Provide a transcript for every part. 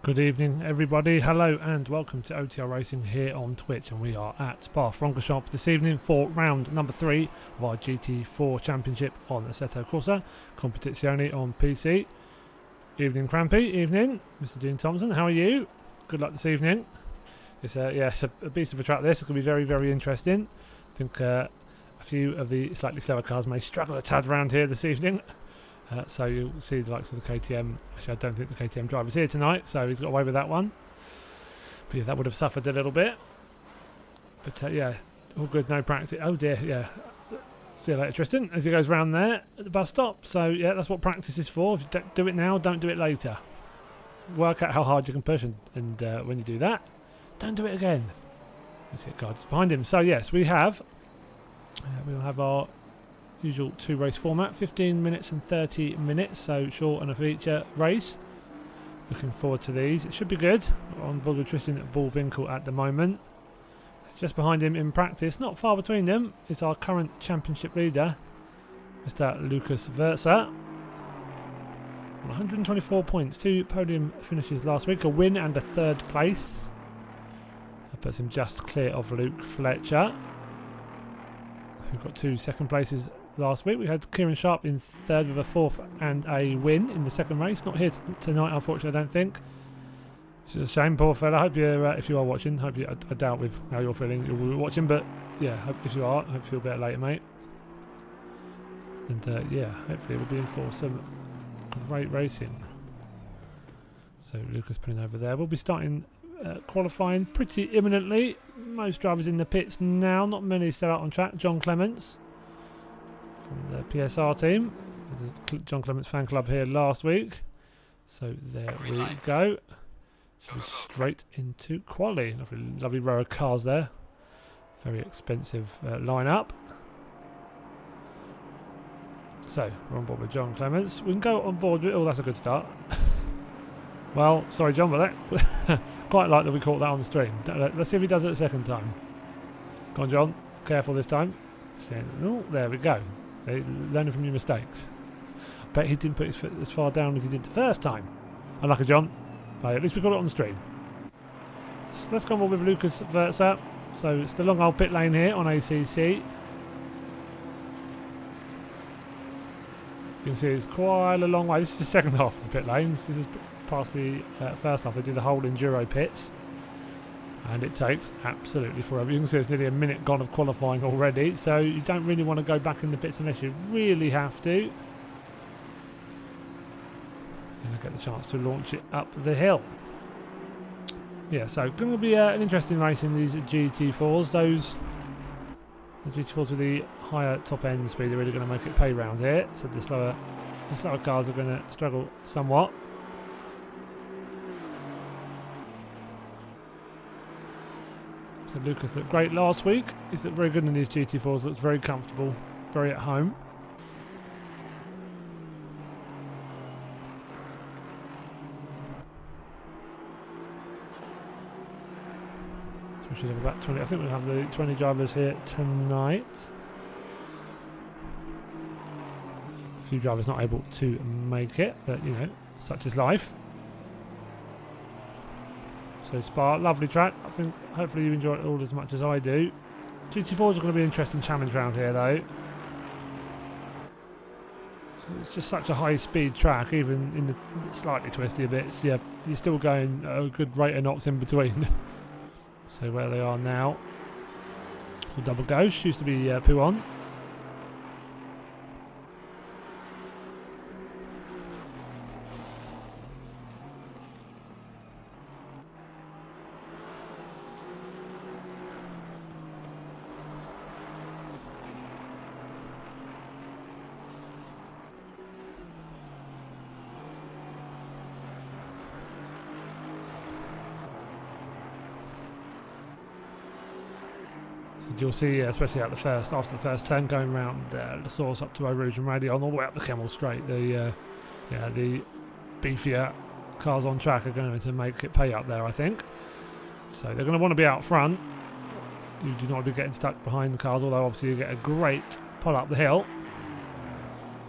Good evening everybody, hello and welcome to OTL Racing here on Twitch, and we are at Spa-Francorchamps this evening for round number 3 of our GT4 championship on Assetto Corsa Competizione on PC. Evening Crampy, evening Mr. Dean Thompson, how are you? Good luck this evening. It's a beast of a track this, it's going to be very very interesting. I think a few of the slightly slower cars may struggle a tad around here this evening. So you'll see the likes of the KTM. Actually, I don't think the KTM driver's here tonight, so he's got away with that one. But yeah, that would have suffered a little bit. But yeah, all good, no practice. Oh dear, yeah. See you later, Tristan, as he goes round there at the bus stop. So yeah, that's what practice is for. If you don't do it now, don't do it later. Work out how hard you can push, and when you do that, don't do it again. Let's get guards behind him. So yes, we'll have our usual 2 race format, 15 minutes and 30 minutes, so short and a feature race. Looking forward to these, it should be good. We're on board with Tristan at Bullwinkle at the moment. Just behind him in practice, not far between them, is our current championship leader, Mr. Lucas Versa. 124 points, 2 podium finishes last week, a win and a 3rd place. That puts him just clear of Luke Fletcher, who got 2 second places last week. We had Kieran Sharp in 3rd with a 4th and a win in the 2nd race. Not here tonight, unfortunately, I don't think. It's a shame, poor fella. I hope you, if you are watching, I doubt with how you're feeling you'll be watching, but yeah, if you are, I hope you feel better later, mate. And yeah, hopefully we'll be in for some great racing. So Lucas putting over there. We'll be starting qualifying pretty imminently. Most drivers in the pits now, not many still out on track. John Clements from the PSR team, the John Clements fan club here last week. So there we go. So straight into quali. Lovely row of cars there. Very expensive lineup. So we're on board with John Clements. We can go on board with. Oh, that's a good start. Well, sorry John, but that quite like that we caught that on the stream. Let's see if he does it a second time. Go on John, careful this time. Oh, there we go. So learning from your mistakes. Bet he didn't put his foot as far down as he did the first time. Unlucky John. But at least we got it on the stream. So let's go on board with Lucas Versa. So it's the long old pit lane here on ACC. You can see it's quite a long way. This is the second half of the pit lanes. This is past the first half. They do the whole enduro pits, and it takes absolutely forever. You can see it's nearly a minute gone of qualifying already, so you don't really want to go back in the pits unless you really have to. And I get the chance to launch it up the hill. Yeah, so going to be an interesting race in these GT4s. Those GT4s with the higher top end speed are really going to make it pay round here. So the slower cars are going to struggle somewhat. So Lucas looked great last week. He's looked very good in these GT4s. Looks very comfortable, very at home. So we should have about 20. I think we'll have the 20 drivers here tonight. A few drivers not able to make it, but you know, such is life. So Spa, lovely track. I think hopefully you enjoy it all as much as I do. GT4s are going to be an interesting challenge round here though. It's just such a high speed track, even in the slightly twisty bits. Yeah, you're still going a good rate of knots in between. So where they are now. So Double Ghost used to be Puon. So you'll see, especially after the first turn, going round the source up to Eau Rouge and Radion, all the way up the Kemmel Straight. The beefier cars on track are going to make it pay up there, I think. So they're going to want to be out front. You do not want to be getting stuck behind the cars, although obviously you get a great pull up the hill.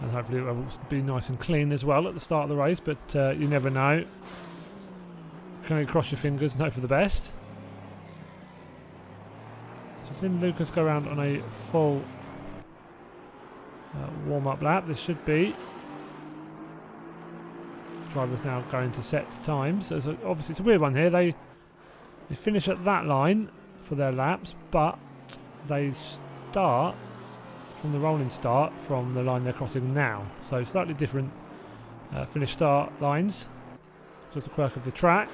And hopefully it will be nice and clean as well at the start of the race, but you never know. can only cross your fingers and hope for the best. So seeing Lucas go around on a full warm-up lap. This should be. Drivers now going to set times. So obviously it's a weird one here. They finish at that line for their laps, but they start from the rolling start from the line they're crossing now. So slightly different finish start lines. Just a quirk of the track.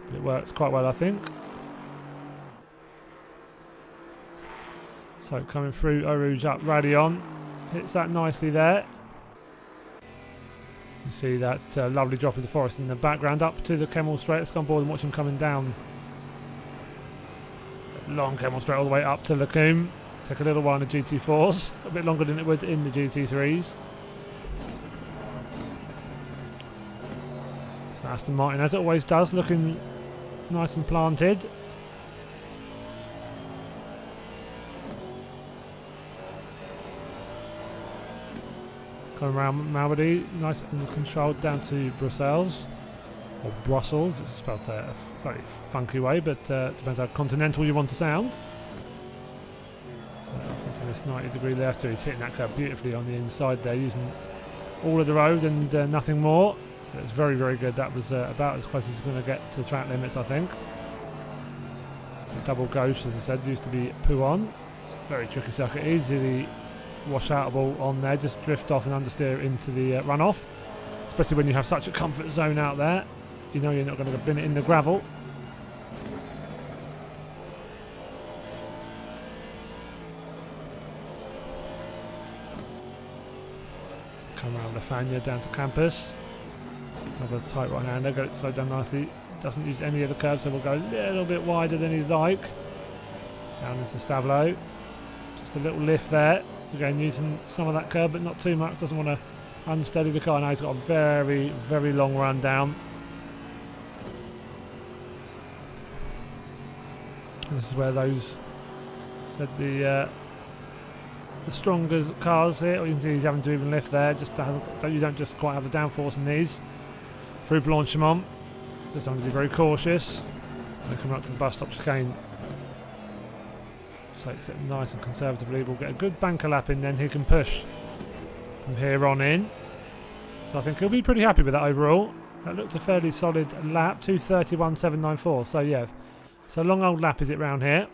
But it works quite well, I think. So coming through Eau Rouge up Raidillon. Hits that nicely there. You see that lovely drop of the forest in the background up to the Kemmel Straight. Let's go on board and watch him coming down. Long Kemmel Straight all the way up to Lacombe. Take a little while in the GT4s. A bit longer than it would in the GT3s. So Aston Martin, as it always does, looking nice and planted. Coming around Malmedy, nice and controlled down to Brussels, or Brussels, it's spelled a slightly funky way, but depends how continental you want to sound. So into this 90-degree left, he's hitting that curve beautifully on the inside there, using all of the road and nothing more. It's very, very good. That was about as close as he's going to get to track limits, I think. So double gauche, as I said, used to be Pouon. It's a very tricky circuit, easily wash-outable on there, just drift off and understeer into the runoff, especially when you have such a comfort zone out there. You know you're not going to bin it in the gravel. So come around Lafania down to Campus. Another tight right-hander, got it slowed down nicely. Doesn't use any of the curves, so we'll go a little bit wider than he'd like. Down into Stavelot. Just a little lift there. Again, using some of that curb, but not too much. Doesn't want to unsteady the car. Now he's got a very, very long run down. This is where those said the stronger cars here. Or you can see he's having to even lift there. Just you don't just quite have the downforce in these. Through Blanchimont, just having to be very cautious. And coming up to the bus stop chicane. Takes it nice and conservatively. We'll get a good banker lap in, then he can push from here on in. So I think he'll be pretty happy with that overall. That looked a fairly solid lap, 2:31.794. So yeah, so long old lap is it round here.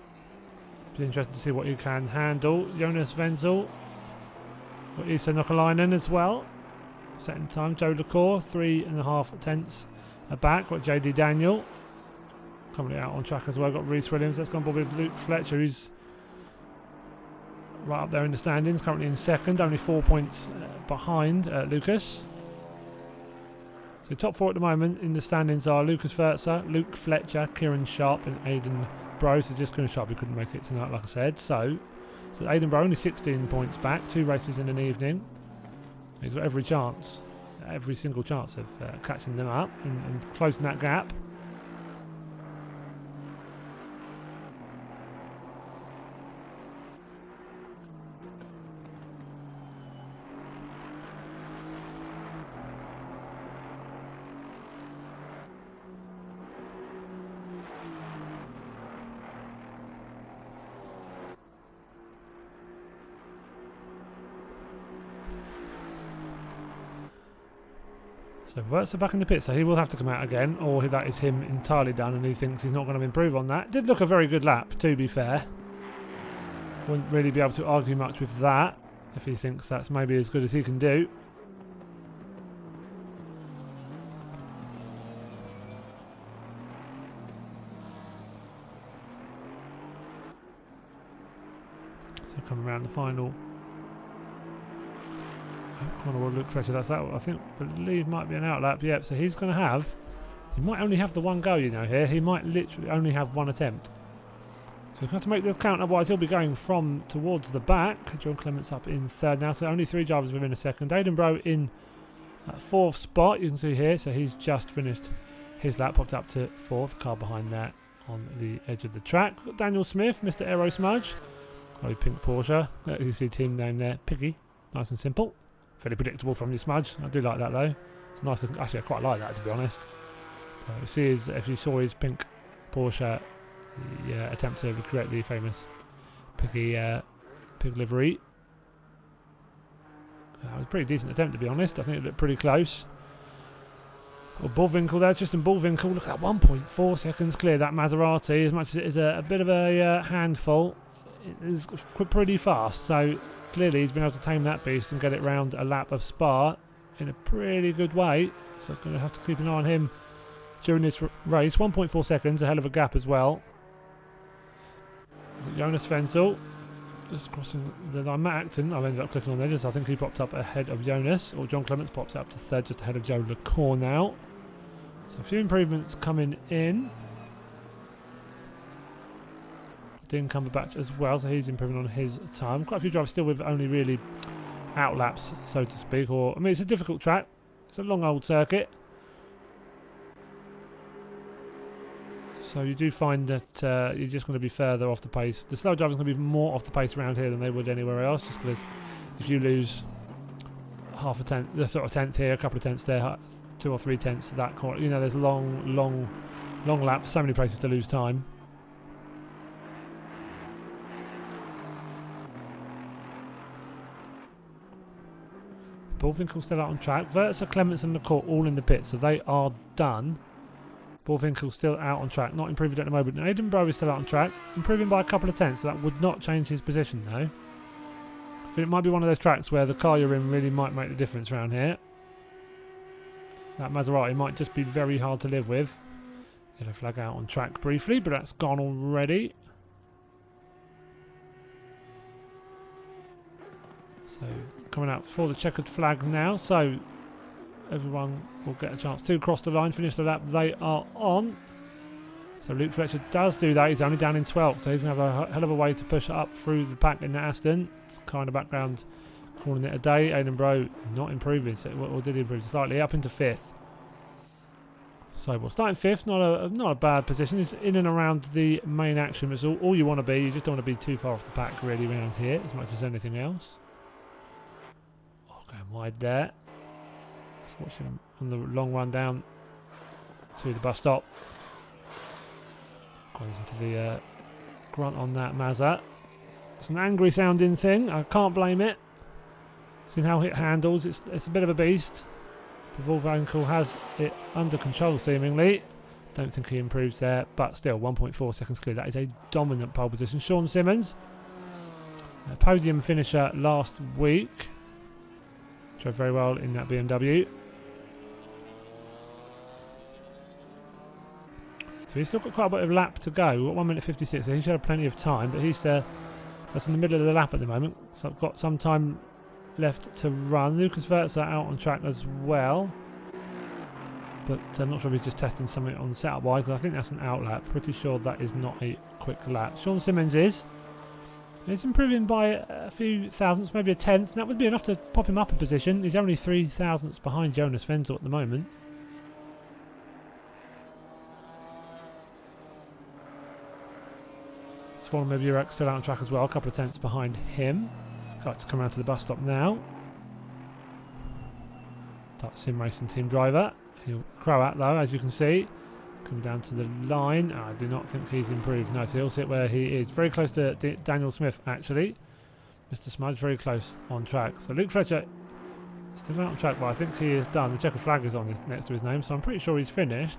Be interesting to see what you can handle. Jonas Wenzel, got Issa Nokalainen as well. Second time, Joe Lacour, 3.5 tenths back. Got JD Daniel coming out on track as well. Got Reece Williams. Let's go on board with Luke Fletcher, who's right up there in the standings, currently in second, only 4 points behind Lucas. So top four at the moment in the standings are Lucas Furtzer, Luke Fletcher, Kieran Sharp and Aidan Bro. So just Kieran Sharp, he couldn't make it tonight, like I said. So Aidan Bro only 16 points back, 2 races in an evening. He's got every chance, every single chance of catching them up and closing that gap. So Wurtzer back in the pit, so he will have to come out again, or that is him entirely done and he thinks he's not going to improve on that. Did look a very good lap, to be fair. Wouldn't really be able to argue much with that, if he thinks that's maybe as good as he can do. So coming around the final corner will look fresher. That's that. I believe might be an outlap. Yep. So he's going to have. He might only have the one go. You know, here he might literally only have one attempt. So he'll have to make this count. Otherwise, he'll be going from towards the back. John Clements up in third now. So only 3 drivers within a second. Aidan Bro in fourth spot. You can see here. So he's just finished his lap. Popped up to fourth. Car behind that on the edge of the track. Got Daniel Smith, Mr. Aero Smudge. Got a pink Porsche. You see team name there. Piggy. Nice and simple. Fairly predictable from your Smudge. I do like that though. It's nice. Actually, I quite like that, to be honest. If you saw his pink Porsche, he attempted to recreate the famous pig livery. It was a pretty decent attempt, to be honest. I think it looked pretty close. Well, Bullwinkle there, Tristan Bullwinkle. Look at 1.4 seconds clear that Maserati. As much as it is a bit of a handful, it is pretty fast. So clearly he's been able to tame that beast and get it round a lap of Spa in a pretty good way. So I'm going to have to keep an eye on him during this race. 1.4 seconds, a hell of a gap as well. Jonas Wenzel just crossing the line. Matt Acton, I've ended up clicking on there, just I think he popped up ahead of Jonas, or John Clements pops up to third, just ahead of Joe LaCour now. So a few improvements coming in. Dean Cumberbatch as well, so he's improving on his time. Quite a few drivers still with only really outlaps, so to speak. I mean, it's a difficult track. It's a long old circuit. So you do find that you're just going to be further off the pace. The slow drivers are going to be more off the pace around here than they would anywhere else, just because if you lose half a tenth, the sort of tenth here, a couple of tenths there, 2 or 3 tenths to that corner, you know, there's long laps, so many places to lose time. Bullwinkle still out on track. Vertzer, Clements and LaCour all in the pit, so they are done. Bullwinkle still out on track, not improving at the moment. Aidan Bro is still out on track, improving by a couple of tenths, so that would not change his position though. I think it might be one of those tracks where the car you're in really might make the difference around here. That Maserati might just be very hard to live with. Yellow flag out on track briefly, but that's gone already. So coming out for the checkered flag now, so everyone will get a chance to cross the line, finish the lap they are on. So Luke Fletcher does do that. He's only down in 12th, so he's going to have a hell of a way to push up through the pack in the Aston. It's kind of background calling it a day. Aidan Bro not improving, or did he improve slightly, up into 5th. So we'll start in 5th, not a bad position. It's in and around the main action. It's all you want to be. You just don't want to be too far off the pack really around here, as much as anything else. Oh, going wide there. Let's watch him on the long run down to the bus stop. Goes into the grunt on that Mazda. It's an angry sounding thing. I can't blame it. Seeing how it handles, it's a bit of a beast. Bullwinkle has it under control seemingly. Don't think he improves there, but still 1.4 seconds clear. That is a dominant pole position. Sean Simmons, a podium finisher last week. Drove very well in that BMW. So he's still got quite a bit of lap to go. We've got 1 minute 56, so he should have plenty of time, but he's just in the middle of the lap at the moment. So I've got some time left to run. Lucas Vertzer out on track as well, but I'm not sure if he's just testing something on setup wise, because I think that's an out lap. Pretty sure that is not a quick lap. Sean Simmons is. He's improving by a few thousandths, maybe a tenth. That would be enough to pop him up a position. He's only 3 thousandths behind Jonas Wenzel at the moment. Swan Meburak still out on track as well, a couple of tenths behind him. Got to come around to the bus stop now. Dutch Sim Racing team driver. He'll crow out though, as you can see. Come down to the line. I do not think he's improved. No, so he'll sit where he is. Very close to Daniel Smith, actually. Mr. Smudge, very close on track. So Luke Fletcher still out on track, but I think he is done. The checkered flag is on next to his name, so I'm pretty sure he's finished.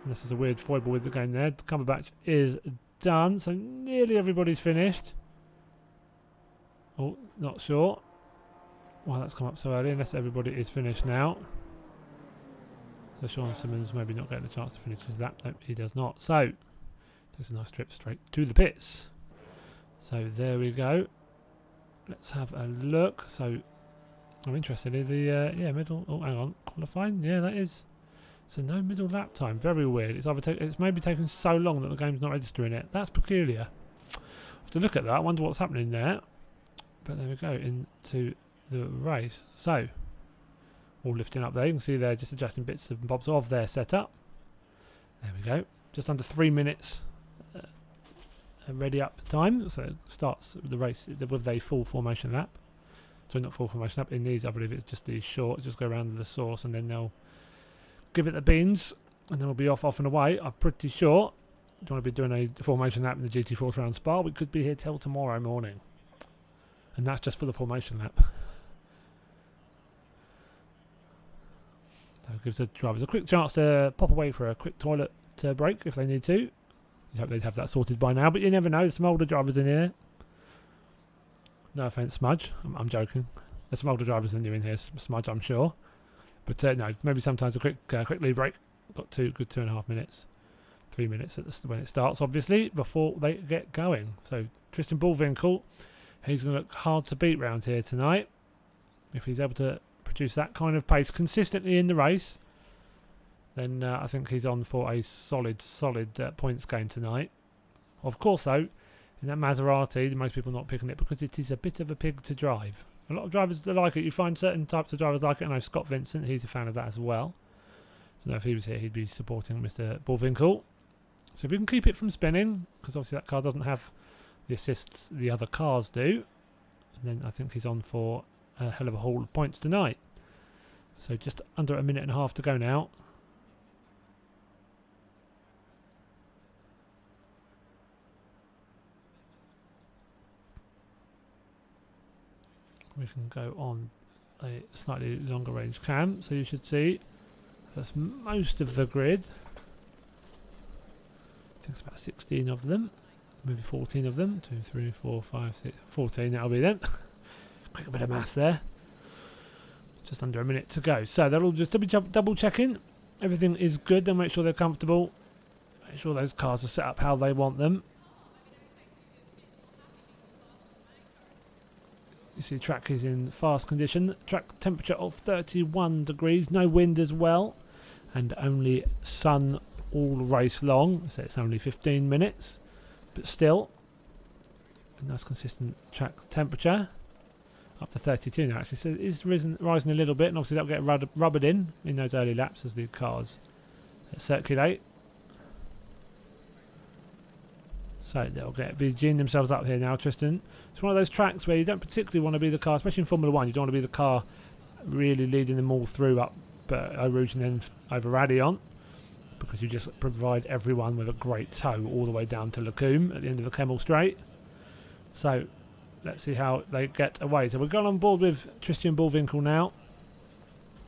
And this is a weird foible with the game there. Cumberbatch is done, so nearly everybody's finished. Oh, not sure why that's come up so early, unless everybody is finished now. So Sean Simmons maybe not getting a chance to finish his lap. No, he does not. So takes a nice trip straight to the pits. So there we go. Let's have a look. So I'm interested in the middle. Oh, hang on, qualifying. Yeah, that is. So no middle lap time. Very weird. It's either it's maybe taken so long that the game's not registering it. That's peculiar. I have to look at that. I wonder what's happening there. But there we go, into the race. So all lifting up there. You can see they're just adjusting bits and bobs of their setup. There we go. Just under 3 minutes ready up time. So it starts the race with a full formation lap. So not full formation lap. In these, I believe it's just the short. Just go around the source and then they'll give it the beans and then we'll be off and away. I'm pretty sure. Don't want to be doing a formation lap in the GT4 round Spa. We could be here till tomorrow morning, and that's just for the formation lap. So it gives the drivers a quick chance to pop away for a quick toilet break if they need to. You hope they'd have that sorted by now, but you never know. There's some older drivers in here. No offence, Smudge. I'm joking. There's some older drivers than you in here, Smudge, I'm sure. But no, maybe sometimes a quick lead break. Got good 2.5 minutes. 3 minutes when it starts, obviously, before they get going. So Tristan Bullwinkle, he's going to look hard to beat round here tonight. If he's able to produce that kind of pace consistently in the race, then I think he's on for a solid points gain tonight. Of course, though, in that Maserati, most people are not picking it because it is a bit of a pig to drive. A lot of drivers like it. You find certain types of drivers like it. I know Scott Vincent, he's a fan of that as well. So if he was here, he'd be supporting Mr. Bullwinkle. So if we can keep it from spinning, because obviously that car doesn't have the assists the other cars do, then I think he's on for a hell of a haul of points tonight. So just under a minute and a half to go now. We can go on a slightly longer range cam, so you should see that's most of the grid. I think it's about 16 of them, maybe 14 of them. 2, 3, 4, 5, 6, 14. That'll be then. Quick bit of math there. Just under a minute to go. So they're all just double checking. Everything is good. They'll make sure they're comfortable. Make sure those cars are set up how they want them. You see, track is in fast condition. Track temperature of 31 degrees. No wind as well, and only sun all race long, so it's only 15 minutes, but still a nice consistent track temperature, up to 32 now actually, so it is rising a little bit, and obviously that'll get rubbered in those early laps as the cars circulate. So they'll be geeing themselves up here now, Tristan. It's one of those tracks where you don't particularly want to be the car, especially in Formula 1, you don't want to be the car really leading them all through up Eau Rouge and then over Raidillon, because you just provide everyone with a great tow all the way down to Lacombe at the end of the Kemmel Straight. So let's see how they get away. So we're going on board with Tristan Bullwinkle now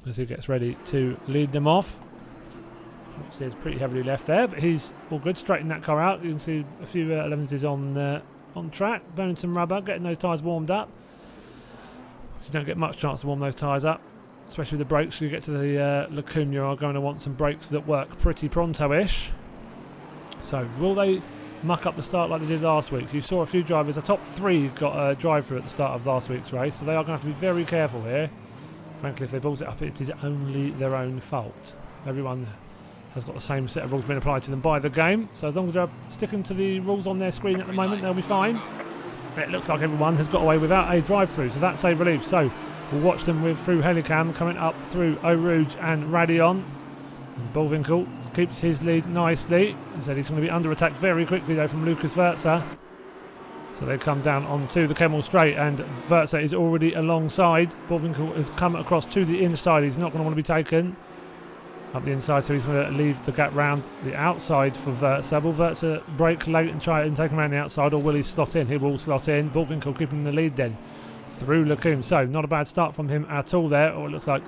as he gets ready to lead them off. Obviously it's pretty heavily left there, but he's all good. Straighten that car out. You can see a few 11s on track, burning some rubber, getting those tyres warmed up. So you don't get much chance to warm those tyres up, especially with the brakes. You get to the Lacombe, you are going to want some brakes that work pretty pronto-ish. So will they muck up the start like they did last week? You saw a few drivers, the top 3 got a drive-through at the start of last week's race, so they are going to have to be very careful here. Frankly, if they balls it up, it is only their own fault. Everyone has got the same set of rules being applied to them by the game, so as long as they're sticking to the rules on their screen at the moment, they'll be fine. It looks like everyone has got away without a drive-through, so that's a relief. So we'll watch them through Helicam coming up through Eau Rouge and Raidillon. And Bullwinkle keeps his lead nicely. He said he's going to be under attack very quickly though from Lucas Wurzer. So they come down onto the Kemmel Straight, and Wurzer is already alongside. Bullwinkle has come across to the inside. He's not going to want to be taken up the inside, so he's going to leave the gap round the outside for Wurzer. Will Wurzer break late and try and take him around the outside, or will he slot in? He will slot in. Bullwinkle keeping the lead then through Lacombe. So not a bad start from him at all there. Or it looks like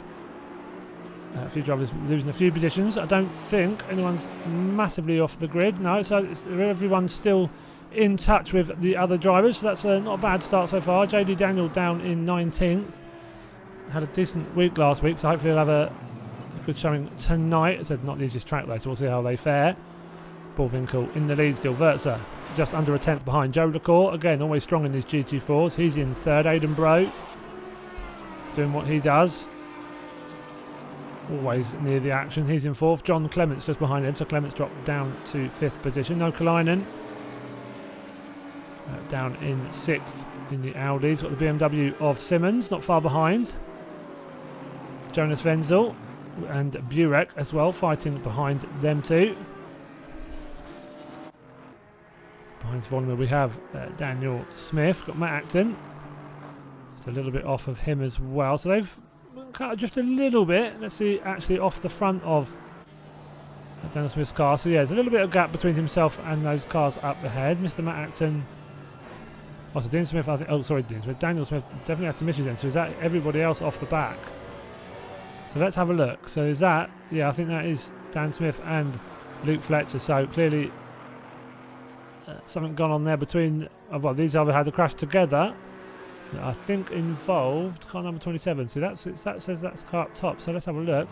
a few drivers losing a few positions. I don't think anyone's massively off the grid. No, so everyone's still in touch with the other drivers. So that's not a bad start so far. JD Daniel down in 19th. Had a decent week last week, so hopefully he'll have a good showing tonight. It's not the easiest track though, so we'll see how they fare. Bullwinkle in the lead still. Wurzer just under a 10th behind. Joe Lacour, again, always strong in his GT4s. He's in 3rd. Aidan Bro doing what he does. Always near the action. He's in 4th. John Clements just behind him, so Clements dropped down to 5th position. No Kalainen down in 6th in the Audis. Got the BMW of Simmons not far behind. Jonas Wenzel and Burek as well fighting behind them too. Behind Zvonimir we have Daniel Smith. Got Matt Acton just a little bit off of him as well, so they've cut just a little bit. Let's see, actually off the front of Daniel Smith's car. So yeah, there's a little bit of gap between himself and those cars up ahead. Mr. Matt Acton. Oh, so Dean Smith, I think. Oh, sorry, Dean Smith. Daniel Smith definitely has some issues then. So is that everybody else off the back? So let's have a look. So is that? Yeah, I think that is Dan Smith and Luke Fletcher. So clearly something gone on there between. Well, these other had a crash together. I think involved car number 27. So that says that's the car up top. So let's have a look.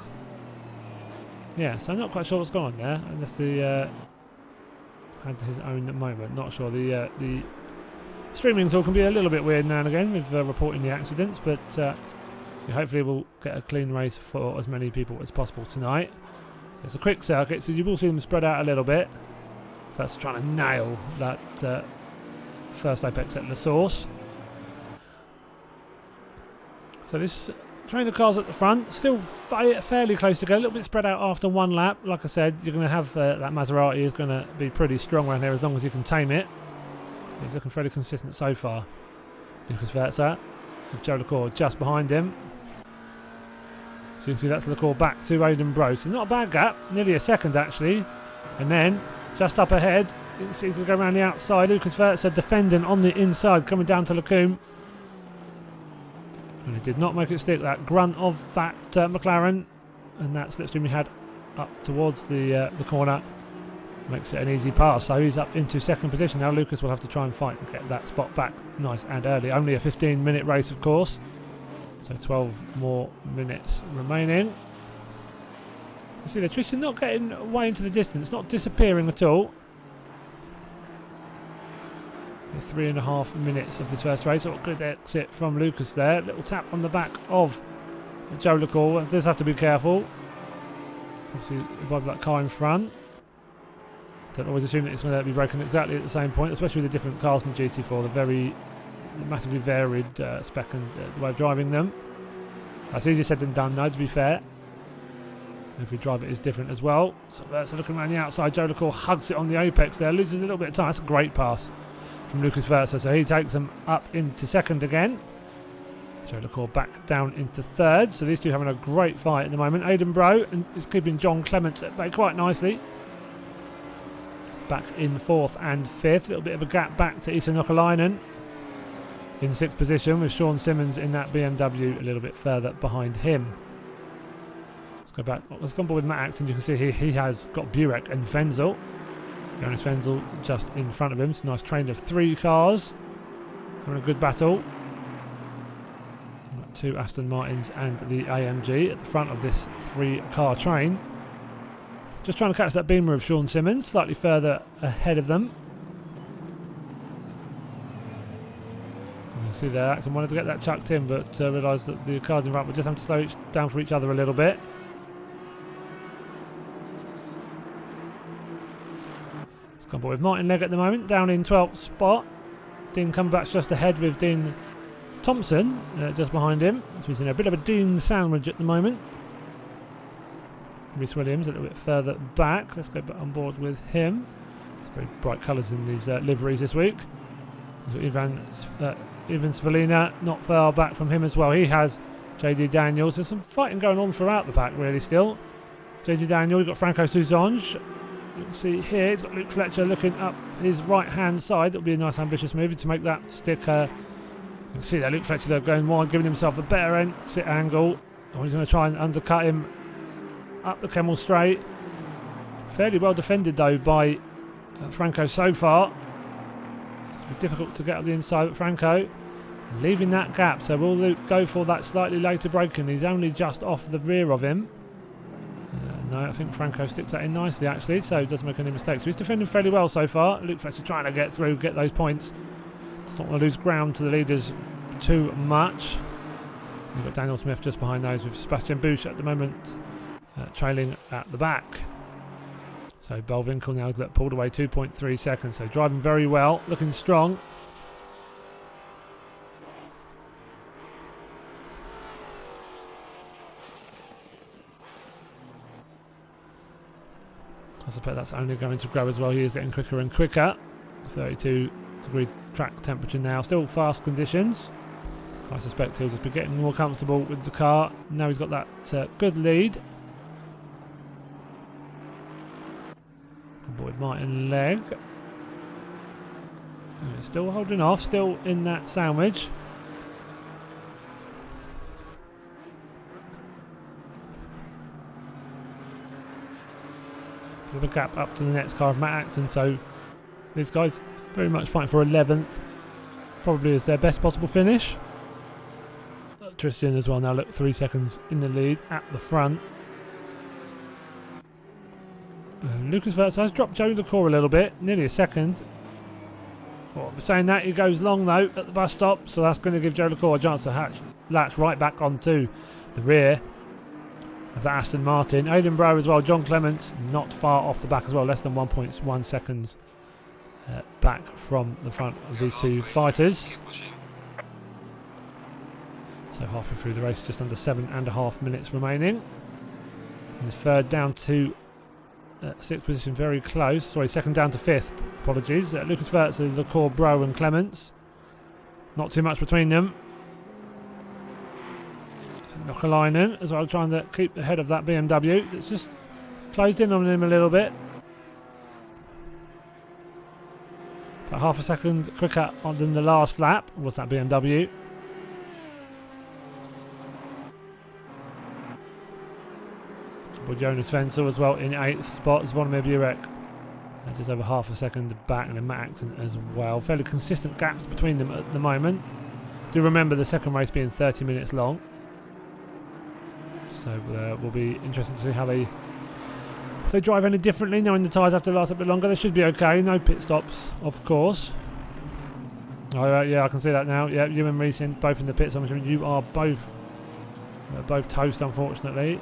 Yeah, so I'm not quite sure what's gone on there, unless the had his own moment. Not sure. The streaming tool can be a little bit weird now and again with reporting the accidents, but hopefully we'll get a clean race for as many people as possible tonight. So it's a quick circuit, so you will see them spread out a little bit. First, trying to nail that first apex at La Source. So this train of cars at the front, still fairly close together, a little bit spread out after one lap. Like I said, you're going to have that Maserati is going to be pretty strong around here as long as you can tame it. He's looking fairly consistent so far. Lucas Verza with Joe Lacour just behind him. So you can see that's Lacour back to Aidan Bro. So not a bad gap, nearly a second actually. And then just up ahead, you can see he's going to go around the outside. Lucas Verza defending on the inside, coming down to Lacombe. And he did not make it stick, that grunt of that McLaren, and that slipstream he had up towards the corner makes it an easy pass. So he's up into second position now. Lucas will have to try and fight and get that spot back nice and early. Only a 15-minute race, of course, so 12 more minutes remaining. You see the Tristan not getting way into the distance, not disappearing at all. 3.5 minutes of this first race. Oh, good exit from Lucas there. Little tap on the back of Joe Lacour. Does have to be careful. Obviously above that car in front. Don't always assume that it's going to be broken exactly at the same point, especially with the different cars in GT4. The very massively varied spec and the way of driving them. That's easier said than done though, to be fair. Every driver is different as well. So that's looking around the outside. Joe Lacour hugs it on the apex there. Loses a little bit of time. That's a great pass from Lucas Verza, so he takes them up into second again. Joe Lacour back down into third, so these two having a great fight at the moment. Aidan Bro is keeping John Clements at bay quite nicely. Back in fourth and fifth, a little bit of a gap back to Issa Nokalainen in sixth position, with Sean Simmons in that BMW a little bit further behind him. Let's go back, let's go on board with Matt Acton. You can see here he has got Burek and Wenzel. Jonas Wenzel just in front of him. It's a nice train of three cars. Having a good battle. We've got two Aston Martins and the AMG at the front of this three-car train. Just trying to catch that Beamer of Sean Simmons, slightly further ahead of them. You can see there, Acton wanted to get that chucked in, but realised that the cars in front would just have to slow down for each other a little bit. Come on with Martin Legg at the moment, down in 12th spot. Dean Cumberbatch just ahead with Dean Thompson just behind him. So he's in a bit of a Dean sandwich at the moment. Rhys Williams a little bit further back. Let's go back on board with him. It's very bright colours in these liveries this week. So Ivan Svalina not far back from him as well. He has JD Daniels. There's some fighting going on throughout the pack really still. JD Daniel, you've got Franco Souzange. You can see here, he's got Luke Fletcher looking up his right-hand side. That'll be a nice ambitious move to make that stick. You can see that Luke Fletcher though going wide, giving himself a better exit angle. Oh, he's going to try and undercut him up the Kemmel Straight. Fairly well defended though by Franco so far. It's been difficult to get up the inside, but Franco leaving that gap. So will Luke go for that slightly later braking? He's only just off the rear of him. No, I think Franco sticks that in nicely actually, so doesn't make any mistakes. So he's defending fairly well so far. Luke Fletcher trying to get through, get those points. Just not want to lose ground to the leaders too much. You've got Daniel Smith just behind those with Sebastian Busch at the moment trailing at the back. So Belwinkle now has pulled away 2.3 seconds, so driving very well, looking strong. I suspect that's only going to grow as well. He is getting quicker and quicker. 32-degree track temperature now. Still fast conditions. I suspect he'll just be getting more comfortable with the car. Now he's got that good lead. Martin leg. And it's still holding off, still in that sandwich. Bit of a gap up to the next car of Matt Acton, so these guys very much fighting for 11th. Probably is their best possible finish. Tristan as well now, look, 3 seconds in the lead at the front. Lucas Verts has dropped Joe Lecor a little bit, nearly a second. Well, saying that, he goes long though at the bus stop, so that's going to give Joe Lecor a chance to latch right back onto the rear of the Aston Martin. Aidan Brow as well, John Clements not far off the back as well, less than 1.1 seconds back from the front of these two fighters. So halfway through the race, just under 7.5 minutes remaining. And third down to 6th position, very close. Sorry, second down to 5th. Apologies. Lucas Verts, Lecor, Brow and Clements. Not too much between them. So Nochalainen as well, trying to keep ahead of that BMW. It's just closed in on him a little bit. About half a second quicker than the last lap was that BMW. Jonas Svensson as well in 8th spot. Zvonimir Burek just over half a second back, and then Matt Acton as well. Fairly consistent gaps between them at the moment. Do remember the second race being 30 minutes long, so will be interesting to see how if they drive any differently, knowing the tyres have to last a bit longer. They should be okay. No pit stops, of course. Oh yeah, I can see that now. Yeah, you and Reese both in the pits. I'm assuming you are both toast, unfortunately.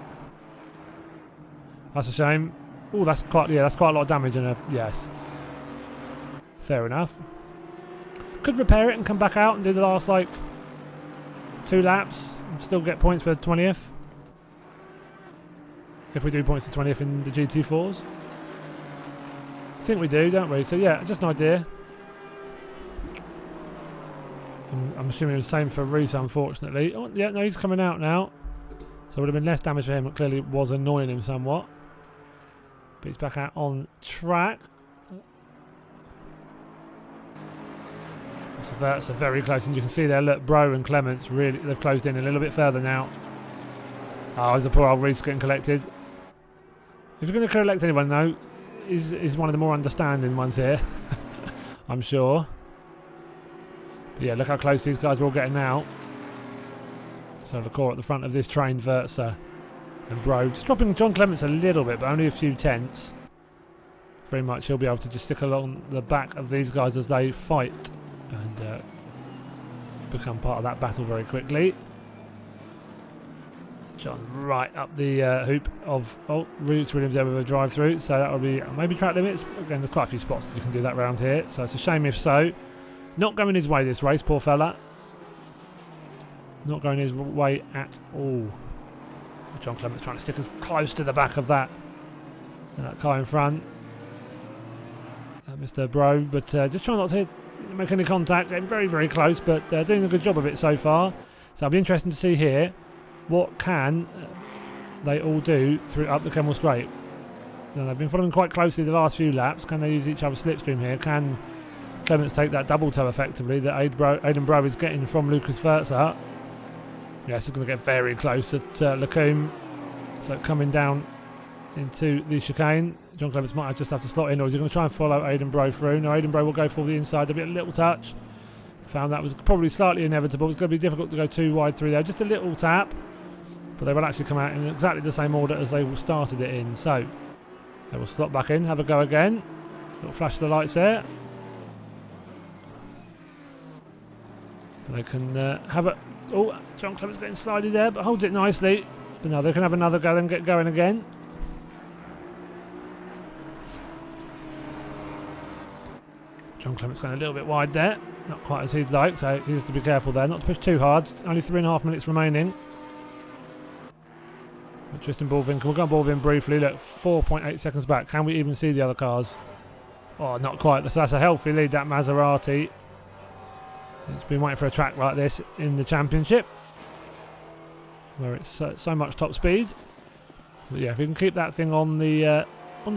That's a shame. Oh, that's quite a lot of damage in a yes. Fair enough. Could repair it and come back out and do the last like 2 laps and still get points for 20th. If we do points for 20th in the GT4s. I think we do, don't we? So yeah, just an idea. I'm assuming the same for Reese, unfortunately. Oh yeah, no, he's coming out now. So it would have been less damage for him. It clearly was annoying him somewhat. But he's back out on track. So that's a very close, and you can see there, look, Bro and Clements really, they've closed in a little bit further now. Oh, there's the poor old Reese getting collected. If you're going to collect anyone though, is one of the more understanding ones here. I'm sure. But yeah, look how close these guys are all getting now. So Lecor at the front of this train, Vertsa and Bro. Just dropping John Clements a little bit, but only a few tenths. Very much he'll be able to just stick along the back of these guys as they fight and become part of that battle very quickly. John right up the hoop of Roots Williams there with a drive through, so that will be maybe track limits. Again, there's quite a few spots that you can do that around here, so it's a shame if so. Not going his way this race, poor fella. Not going his way at all. John Clements trying to stick as close to the back of that car in front. Mr. Bro, but just trying not to make any contact. Getting very, very close, but doing a good job of it so far. So it'll be interesting to see here what can they all do up the Kemmel Straight. Now, they've been following quite closely the last few laps. Can they use each other's slipstream here? Can Clements take that double toe effectively that Aidan Bro is getting from Lucas Vertsa? Yes, he's going to get very close at Lacombe. So coming down into the chicane. John Clements might just have to slot in, or is he going to try and follow Aidan Bro through? No, Aidan Bro will go for the inside. There'll be a little touch. Found that was probably slightly inevitable. It's going to be difficult to go too wide through there. Just a little tap. But they will actually come out in exactly the same order as they started it in. So they will slot back in, have a go again. Little flash of the lights there. But they can have a... Oh, John Clements getting slided there, but holds it nicely. But now they can have another go and get going again. John Clements going a little bit wide there. Not quite as he'd like, so he has to be careful there. Not to push too hard. Only 3.5 minutes remaining. But Tristan Baldwin, can we go on Baldwin briefly? Look, 4.8 seconds back. Can we even see the other cars? Oh, not quite. So that's a healthy lead, that Maserati. It's been waiting for a track like this in the championship, where it's so much top speed. But yeah, if we can keep that thing on the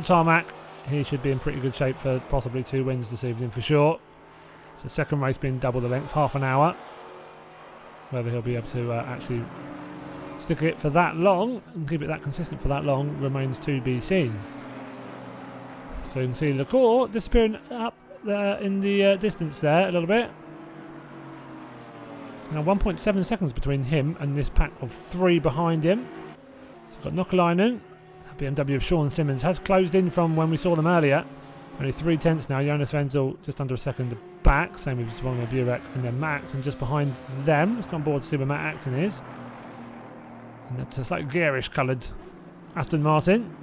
tarmac he should be in pretty good shape for possibly 2 wins this evening for sure. So second race being double the length, half an hour. Whether he'll be able to actually stick it for that long and keep it that consistent for that long remains to be seen. So you can see Lecour disappearing up there in the distance there a little bit. Now 1.7 seconds between him and this pack of 3 behind him. So we've got Nokalainen. BMW of Sean Simmons has closed in from when we saw them earlier. Only 3/10 now. Jonas Wenzel just under a second back. Same with Zvonimir Burek and then Matt Acton just behind them. Let's go on board to see where Matt Acton is. And that's a slightly garish coloured Aston Martin.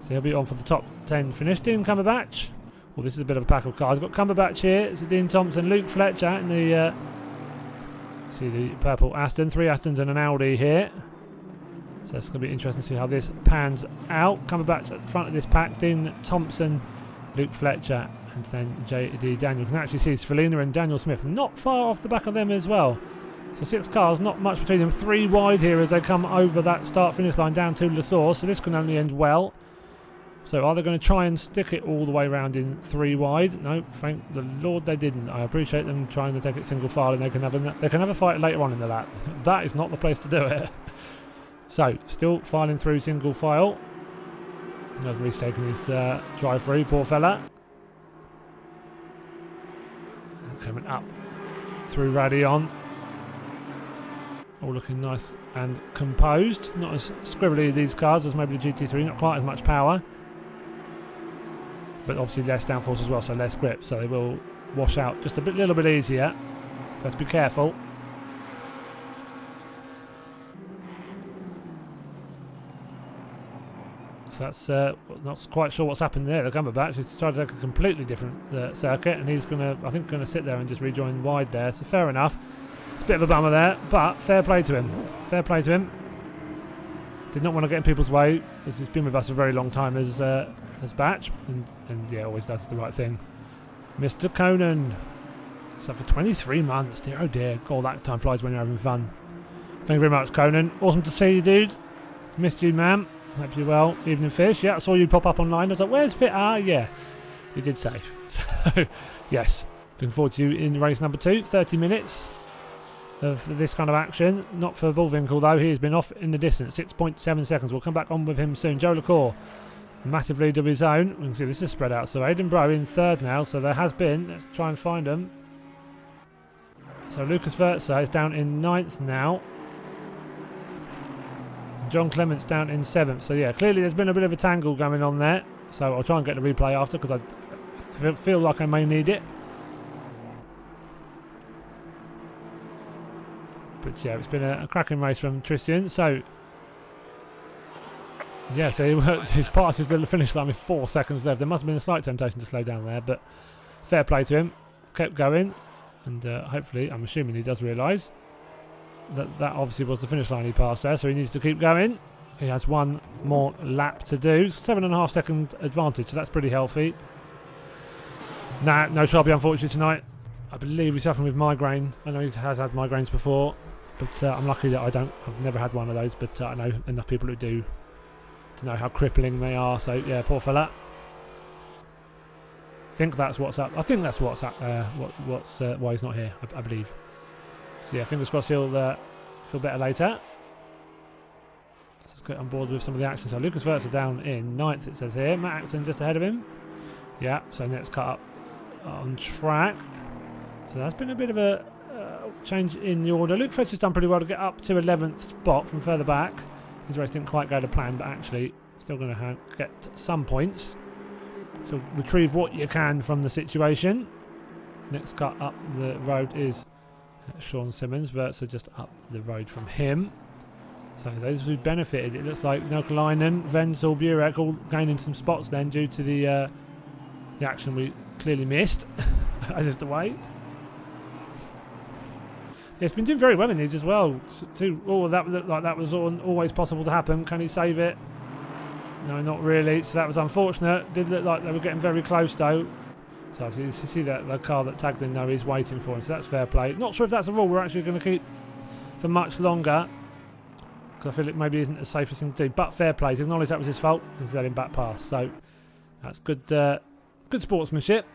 So he'll be on for the top 10 finish. Dean Cumberbatch. Well, this is a bit of a pack of cars. We've got Cumberbatch here. It's Dean Thompson, Luke Fletcher in the... see the purple Aston. 3 Astons and an Audi here. So it's going to be interesting to see how this pans out. Cumberbatch at the front of this pack. Dean Thompson, Luke Fletcher, and then J.D. Daniel. You can actually see Svelina and Daniel Smith not far off the back of them as well. So 6 cars, not much between them. 3 wide here as they come over that start-finish line down to Le Source. So this can only end well. So are they going to try and stick it all the way around in 3 wide? No, thank the Lord they didn't. I appreciate them trying to take it single file, and they can have a fight later on in the lap. That is not the place to do it. So, still filing through single file. He's taking his drive through, poor fella. Coming up through Radion. All looking nice and composed. Not as scribbly these cars as maybe the GT3, not quite as much power. But obviously less downforce as well, so less grip. So they will wash out just a little bit easier. So let's be careful. So that's not quite sure what's happened there. The Cumberbatch has tried to take a completely different circuit, and he's I think going to sit there and just rejoin wide there. So fair enough. It's a bit of a bummer there, but fair play to him. Fair play to him. Did not want to get in people's way, as he's been with us a very long time as Batch, and yeah, always does the right thing. Mr. Conan. So for 23 months, dear oh dear. God, that time flies when you're having fun. Thank you very much, Conan. Awesome to see you, dude. Missed you, man. Hope you're well. Evening Fish. Yeah, I saw you pop up online. I was like, where's Fit? Ah, yeah. You did say. So, yes. Looking forward to you in race number 2. 30 minutes of this kind of action. Not for Bullwinkle, though. He has been off in the distance. 6.7 seconds. We'll come back on with him soon. Joe Lecour, massive lead of his own. We can see this is spread out. So Aidan Bro in 3rd now. So there has been. Let's try and find him. So Lucas Vertzer is down in 9th now. John Clements down in 7th. So yeah, clearly there's been a bit of a tangle going on there. So I'll try and get the replay after, because I feel like I may need it. But yeah, it's been a cracking race from Tristan. So yeah, so his passes the finish line with 4 seconds left. There must have been a slight temptation to slow down there, but fair play to him. Kept going, and hopefully, I'm assuming he does realise that obviously was the finish line he passed there, so he needs to keep going. He has 1 more lap to do. 7.5 second advantage, so that's pretty healthy. Nah, no Sharpie unfortunately tonight. I believe he's suffering with migraine. I know he has had migraines before, but I'm lucky that I don't. I've never had one of those, but I know enough people who do to know how crippling they are. So yeah, poor fella. I think that's what's up. I think that's what's up. Why he's not here. I believe. So yeah, fingers crossed he'll feel better later. Let's get on board with some of the action. So Lucas Vertzer down in 9th, it says here. Matt Acton just ahead of him. Yeah, so next cut up on track. So that's been a bit of a change in the order. Luke Fletcher's done pretty well to get up to 11th spot from further back. His race didn't quite go to plan, but actually still going to get some points. So retrieve what you can from the situation. Next cut up the road is Sean Simmons. Vertzer just up the road from him. So those who benefited, it looks like Nokalainen, Wenzel, Burek all gaining some spots then due to the action we clearly missed, as is the way. Yeah, it's been doing very well in these as well. That looked like that was always possible to happen. Can he save it? No, not really. So that was unfortunate. Did look like they were getting very close though. So you see that the car that tagged in now is waiting for him. So that's fair play. Not sure if that's a rule we're actually going to keep for much longer. because I feel it maybe isn't the safest thing to do. But fair play, to acknowledge that was his fault and let him back past. So that's good. Good sportsmanship.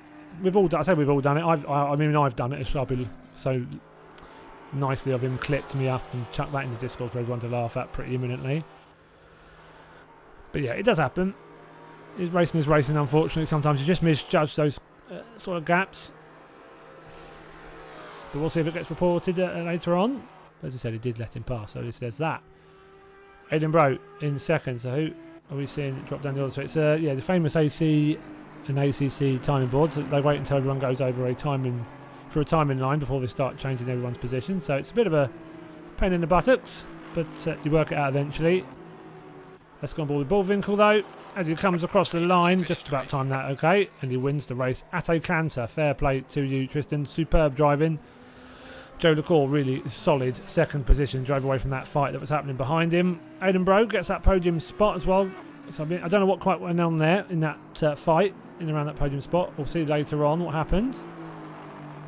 We've all done. I say we've all done it. I mean, I've done it. Sharpie so nicely of him clipped me up and chucked that in the Discord for everyone to laugh at pretty imminently. But yeah, it does happen. Racing is racing, unfortunately. Sometimes you just misjudge those sort of gaps. But we'll see if it gets reported later on. As I said, it did let him pass, so at least there's that. Aidan Bro in second. So who are we seeing drop down the other side? It's yeah, the famous AC and ACC timing boards. They wait until everyone goes over a timing line before they start changing everyone's position. So it's a bit of a pain in the buttocks, but you work it out eventually. Let's go on board with Bullwinkle though. As he comes across the line, just about time that okay, and he wins the race at a canter. Fair play to you, Tristan. Superb driving. Joe LaCour really solid second position, drove away from that fight that was happening behind him. Aidan Bro gets that podium spot as well. So I don't know what quite went on there in that fight, in around that podium spot. We'll see later on what happened.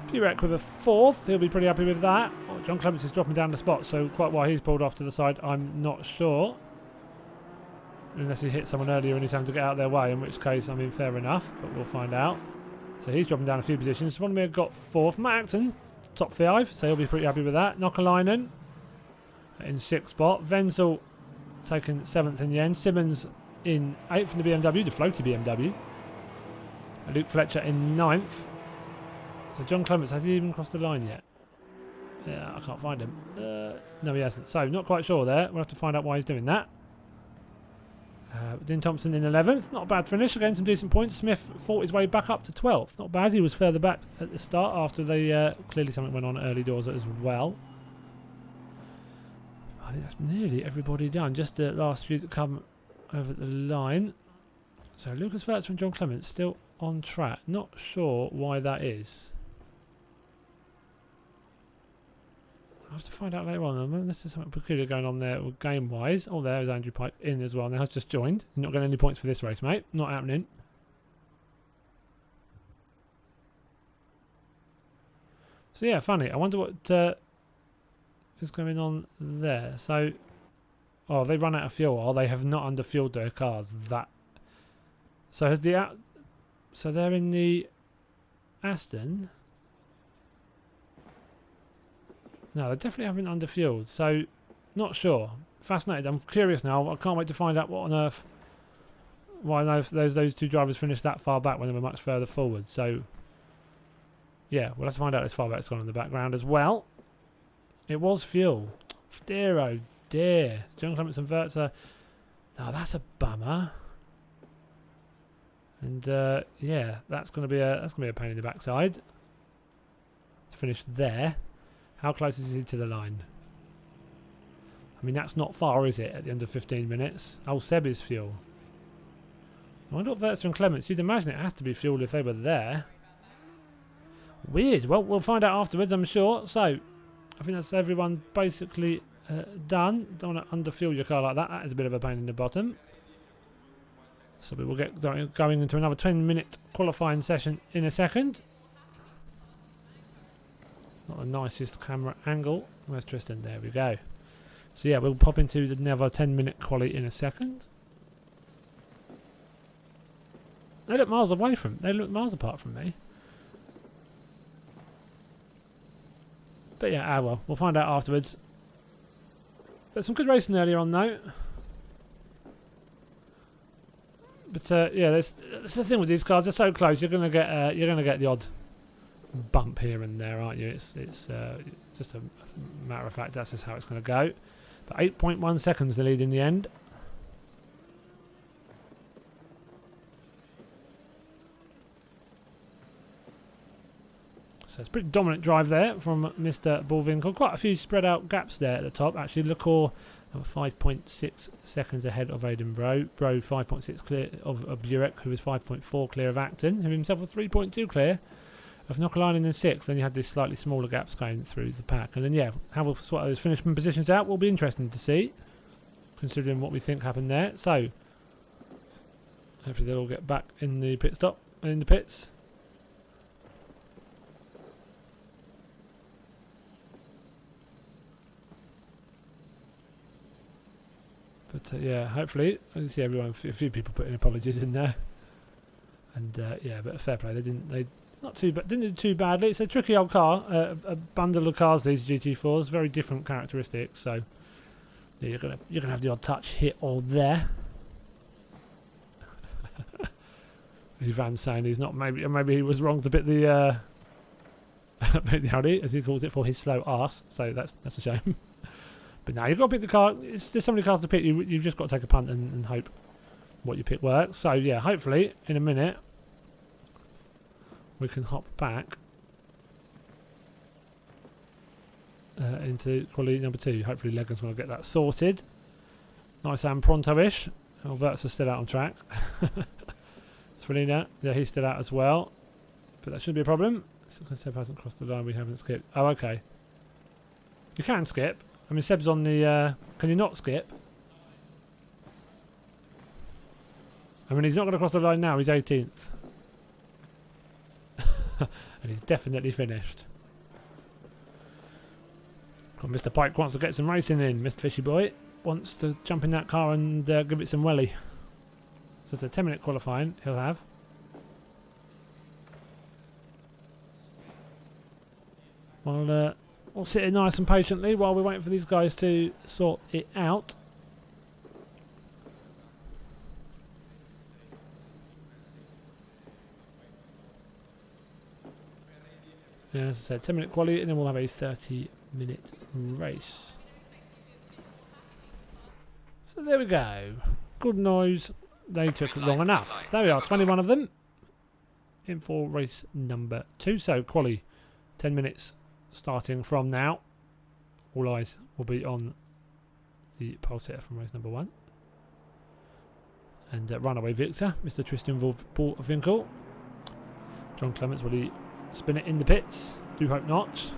Burek with a fourth, he'll be pretty happy with that. Oh, John Clements is dropping down the spot, so quite why he's pulled off to the side, I'm not sure. Unless he hit someone earlier and he's having to get out of their way, in which case, I mean, fair enough, but we'll find out. So he's dropping down a few positions. Svonimir got fourth. Matt Acton, top 5, so he'll be pretty happy with that. Nokkalainen in 6th spot. Wenzel taking 7th in the end. Simmons in 8th in the BMW, the floaty BMW. And Luke Fletcher in 9th. So John Clements, has he even crossed the line yet? Yeah, I can't find him. No, he hasn't. So not quite sure there. We'll have to find out why he's doing that. Dean Thompson in 11th. Not a bad finish. Again, some decent points. Smith fought his way back up to 12th. Not bad. He was further back at the start after they clearly something went on at early doors as well. I think that's nearly everybody done. Just the last few that come over the line. So Lucas Verts and John Clements still on track. Not sure why that is. I'll have to find out later on. Unless there's something peculiar going on there game-wise. Oh, there's Andrew Pike in as well. Now has just joined. You're not getting any points for this race, mate. Not happening. So yeah, funny. I wonder what is going on there. So, oh, they run out of fuel. Oh, they have not underfueled their cars. That. So has so they're in the Aston. No, they definitely haven't underfueled, so not sure. Fascinated. I'm curious now. I can't wait to find out what on earth, why those two drivers finished that far back when they were much further forward. So, yeah, we'll have to find out this far back it's gone in the background as well. It was fuel. Dear, oh dear. John Clements and Vertzer. Oh, that's a bummer. And yeah, that's gonna be a pain in the backside to finish there. How close is he to the line? I mean, that's not far, is it, at the end of 15 minutes? Oh, Seb is fuel. I wonder what Vertzer and Clements, you'd imagine it has to be fuel if they were there. Weird. Well, we'll find out afterwards, I'm sure. So, I think that's everyone basically done. Don't want to underfuel your car like that. That is a bit of a pain in the bottom. So we will get going into another 10-minute qualifying session in a second. Not the nicest camera angle. Where's Tristan? There we go. So yeah, we'll pop into another 10-minute quali in a second. They look miles away from. They look miles apart from me. But yeah, well, we'll find out afterwards. There's some good racing earlier on though. But yeah, that's the thing with these cars. They're so close. You're gonna get the odd bump here and there, aren't you? It's just a matter of fact. That's just how it's going to go. But 8.1 seconds the lead in the end. So it's a pretty dominant drive there from Mr. Bullwinkle. Quite a few spread out gaps there at the top. Actually, LaCour 5.6 seconds ahead of Aidan Bro. Bro 5.6 clear of Burek, who was 5.4 clear of Acton, who himself was 3.2 clear of Nokkalainen in 6th. Then you had these slightly smaller gaps going through the pack. And then, yeah, how we'll sort those finishing positions out will be interesting to see, considering what we think happened there. So, hopefully they'll all get back in the pit stop, in the pits. But yeah, hopefully I can see everyone. A few people putting apologies in there, and yeah, but fair play. They not too bad. Didn't do too badly. It's a tricky old car. A bundle of cars. These GT4s, very different characteristics. So yeah, you're gonna have the odd touch here or there. Van's saying he's not. Maybe he was wrong to bit the bit the Audi, as he calls it, for his slow arse. So that's a shame. But now you've got to pick the car. There's so many cars to pick. You've just got to take a punt and hope what you pick works. So yeah, hopefully in a minute we can hop back into quality number 2. Hopefully Legan's going to get that sorted. Nice and pronto-ish. Albert's still out on track. Svanina, yeah, he's still out as well. But that shouldn't be a problem. Seb hasn't crossed the line, we haven't skipped. Oh, okay. You can skip. I mean, Seb's on the... can you not skip? I mean, he's not going to cross the line now, he's 18th. And he's definitely finished. Well, Mr. Pike wants to get some racing in. Mr. Fishy Boy wants to jump in that car and give it some welly. So it's a 10-minute qualifying he'll have. We'll sit here nice and patiently while we wait for these guys to sort it out. Yeah, as I said, 10-minute quali, and then we'll have a 30-minute race. So there we go. Good noise. They took long enough. There we are, 21 of them in for race number 2. So quali, 10 minutes starting from now. All eyes will be on the pole sitter from race number 1. And runaway victor, Mr. Tristan Bullfinkel. John Clements, will he spin it in the pits? Do hope not.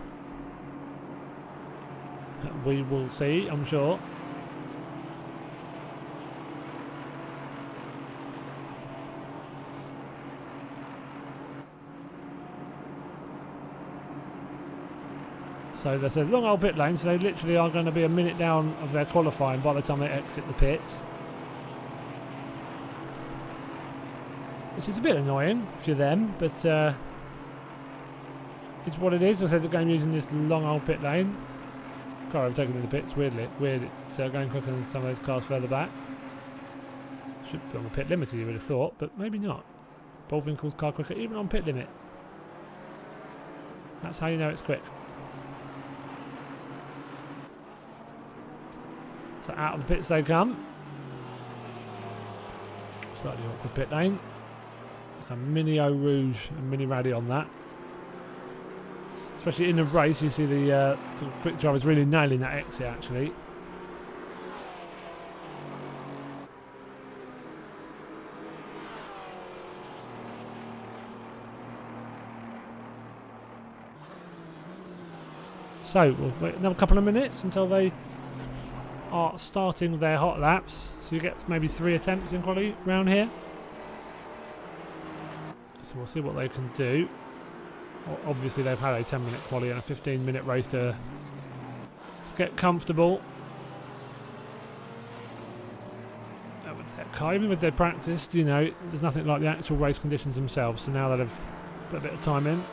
We will see, I'm sure. So there's a long old pit lane, so they literally are going to be a minute down of their qualifying by the time they exit the pits. Which is a bit annoying if you're them, but it's what it is. I said the game using this long old pit lane. Car overtaken in the pits, weird it's going quicker than some of those cars further back. Should be on the pit limiter, you would have thought, but maybe not. Bullfinkel's car quicker even on pit limit. That's how you know it's quick. So out of the pits they come. Slightly awkward pit lane. Some mini Eau Rouge and mini Rally on that. Especially in the race, you see the quick drivers really nailing that exit actually. So we'll wait another couple of minutes until they are starting their hot laps. So you get maybe 3 attempts in quality round here. So we'll see what they can do. Well, obviously they've had a 10-minute quali and a 15-minute race to get comfortable. With their car, even with their practice, you know, there's nothing like the actual race conditions themselves. So now that they've put a bit of time in,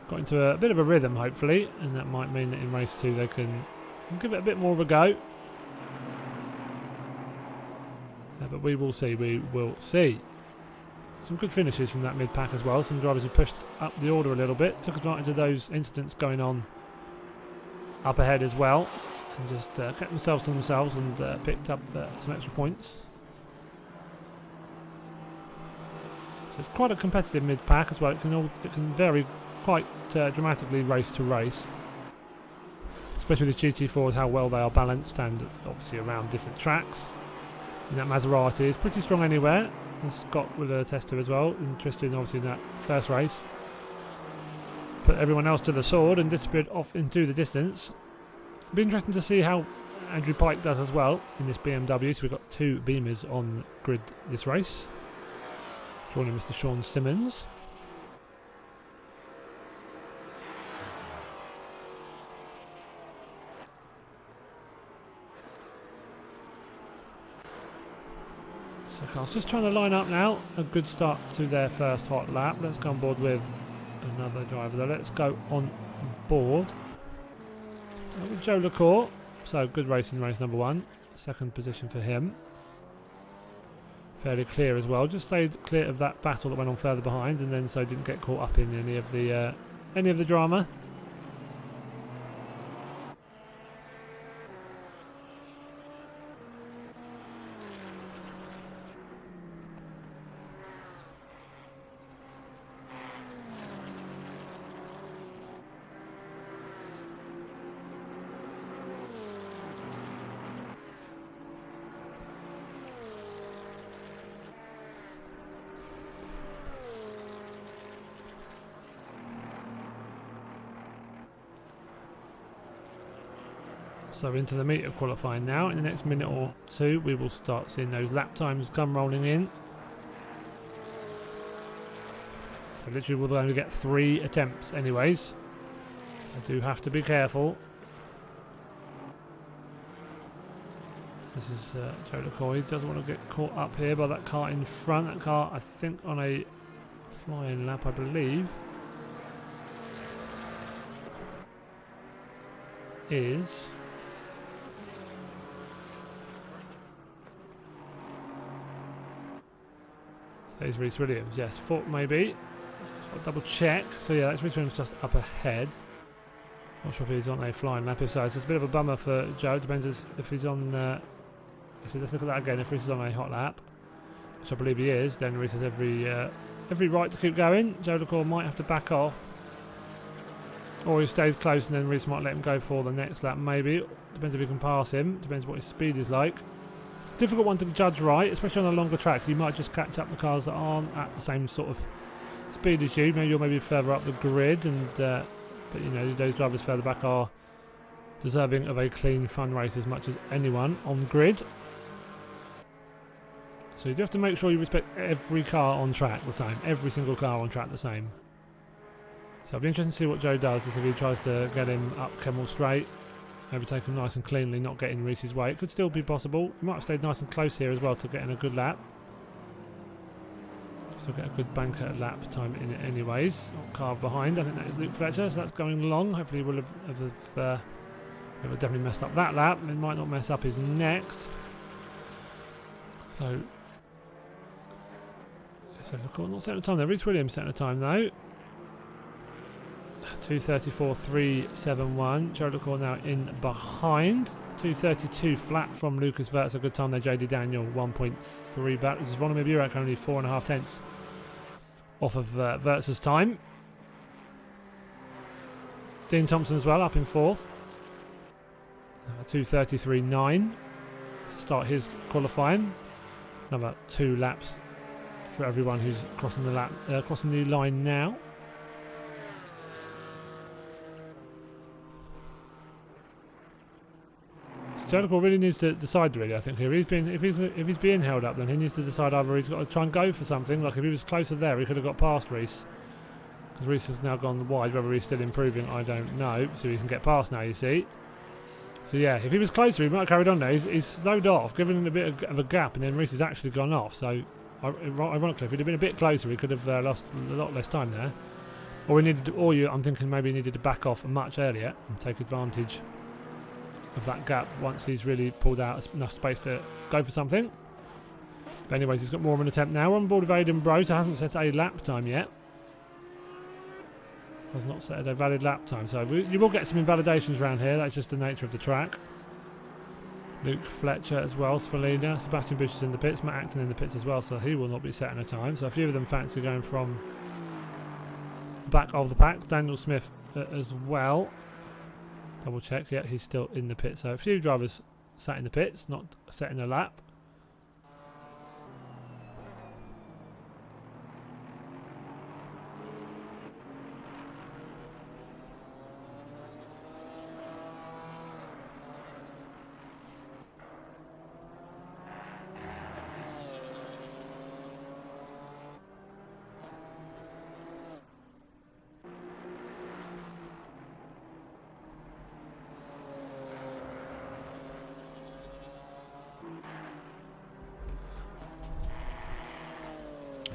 got into a bit of a rhythm hopefully, and that might mean that in race 2 they can give it a bit more of a go. But we will see, Some good finishes from that mid-pack as well. Some drivers who pushed up the order a little bit, took advantage of those incidents going on up ahead as well, and just kept themselves to themselves and picked up some extra points. So it's quite a competitive mid-pack as well. It can vary quite dramatically race to race, especially with the GT4s, how well they are balanced and obviously around different tracks. And that Maserati is pretty strong anywhere. And Scott with a tester as well, interesting obviously in that first race. Put everyone else to the sword and disappeared off into the distance. It'll be interesting to see how Andrew Pike does as well in this BMW. So we've got 2 Beamers on grid this race. Joining Mr. Sean Simmons. cars just trying to line up now. A good start to their first hot lap. Let's go on board with another driver though. Let's go on board with Joe LaCour. So good racing race number 1. Second position for him. Fairly clear as well. Just stayed clear of that battle that went on further behind, and then so didn't get caught up in any of the drama. So into the meat of qualifying now. In the next minute or two we will start seeing those lap times come rolling in. So literally we'll only get 3 attempts anyways. So do have to be careful. So this is Joe LaCour. He doesn't want to get caught up here by that car in front. That car I think on a flying lap I believe is... There's Reece Williams, yes, thought maybe. Just got to double check. So yeah, that's Reece Williams just up ahead. Not sure if he's on a flying lap. If so, it's a bit of a bummer for Joe. Depends if he's on. Actually, let's look at that again. If Reece is on a hot lap, which I believe he is, then Reece has every right to keep going. Joe LaCour might have to back off, or he stays close, and then Reece might let him go for the next lap. Maybe depends if he can pass him. Depends what his speed is like. Difficult one to judge right, especially on a longer track. You might just catch up the cars that aren't at the same sort of speed as you. Maybe you're maybe further up the grid, and but you know those drivers further back are deserving of a clean, fun race as much as anyone on grid. So you do have to make sure you respect every car on track the same, every single car on track the same. So it'll be interesting to see what Joe does, if he tries to get him up Kemmel Straight. Overtake him nice and cleanly, not getting Reece's way. It could still be possible. He might have stayed nice and close here as well to get in a good lap. Still get a good banker lap time in it anyways. Car behind, I think that is Luke Fletcher, so that's going along. Hopefully he will have definitely messed up that lap. It might not mess up his next. So look, not setting the time there. Reece Williams setting the time though. 2:34.371. Joe LaCour now in behind. 2:32 flat from Lucas Wirtz. A good time there. JD Daniel 1.3 back. This is Ronald Burak only 4.5 tenths off of Wirtz's time. Dean Thompson as well up in 4th. 2:33.9 to start his qualifying. Another 2 laps for everyone who's crossing the line now. Joe LaCour really needs to decide, really, I think, here. If he's being held up, then he needs to decide either he's got to try and go for something. Like if he was closer there, he could have got past Reece. Because Reece has now gone wide. Whether he's still improving, I don't know. So he can get past now, you see. So yeah, if he was closer, he might have carried on there. He's slowed off, given him a bit of a gap, and then Reece has actually gone off. So ironically, if he'd have been a bit closer, he could have lost a lot less time there. I'm thinking maybe he needed to back off much earlier and take advantage of that gap once he's really pulled out enough space to go for something. But anyways, he's got more of an attempt now. We're on board with Aidan Bros, who hasn't set a lap time yet. Has not set a valid lap time, so you will get some invalidations around here. That's just the nature of the track. Luke Fletcher as well, Svalina, Sebastian Bush is in the pits, Matt Acton in the pits as well, so he will not be setting a time. So a few of them fancy going from the back of the pack. Daniel Smith as well. Double check, yeah, he's still in the pit. So a few drivers sat in the pits, not setting a lap.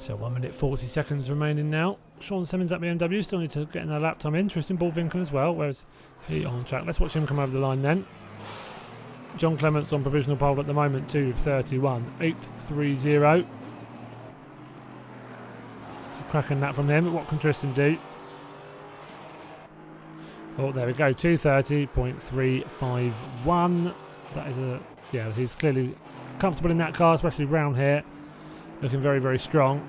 So 1 minute 40 seconds remaining now. Sean Simmons at BMW still need to get in their lap time in. Tristan Bullwinkle as well. Where's he on track? Let's watch him come over the line then. John Clements on provisional pole at the moment, 2:31.830. So cracking that from him. What can Tristan do? Oh, there we go. 2:30.351. That is a... yeah, he's clearly comfortable in that car, especially round here. Looking very, very strong.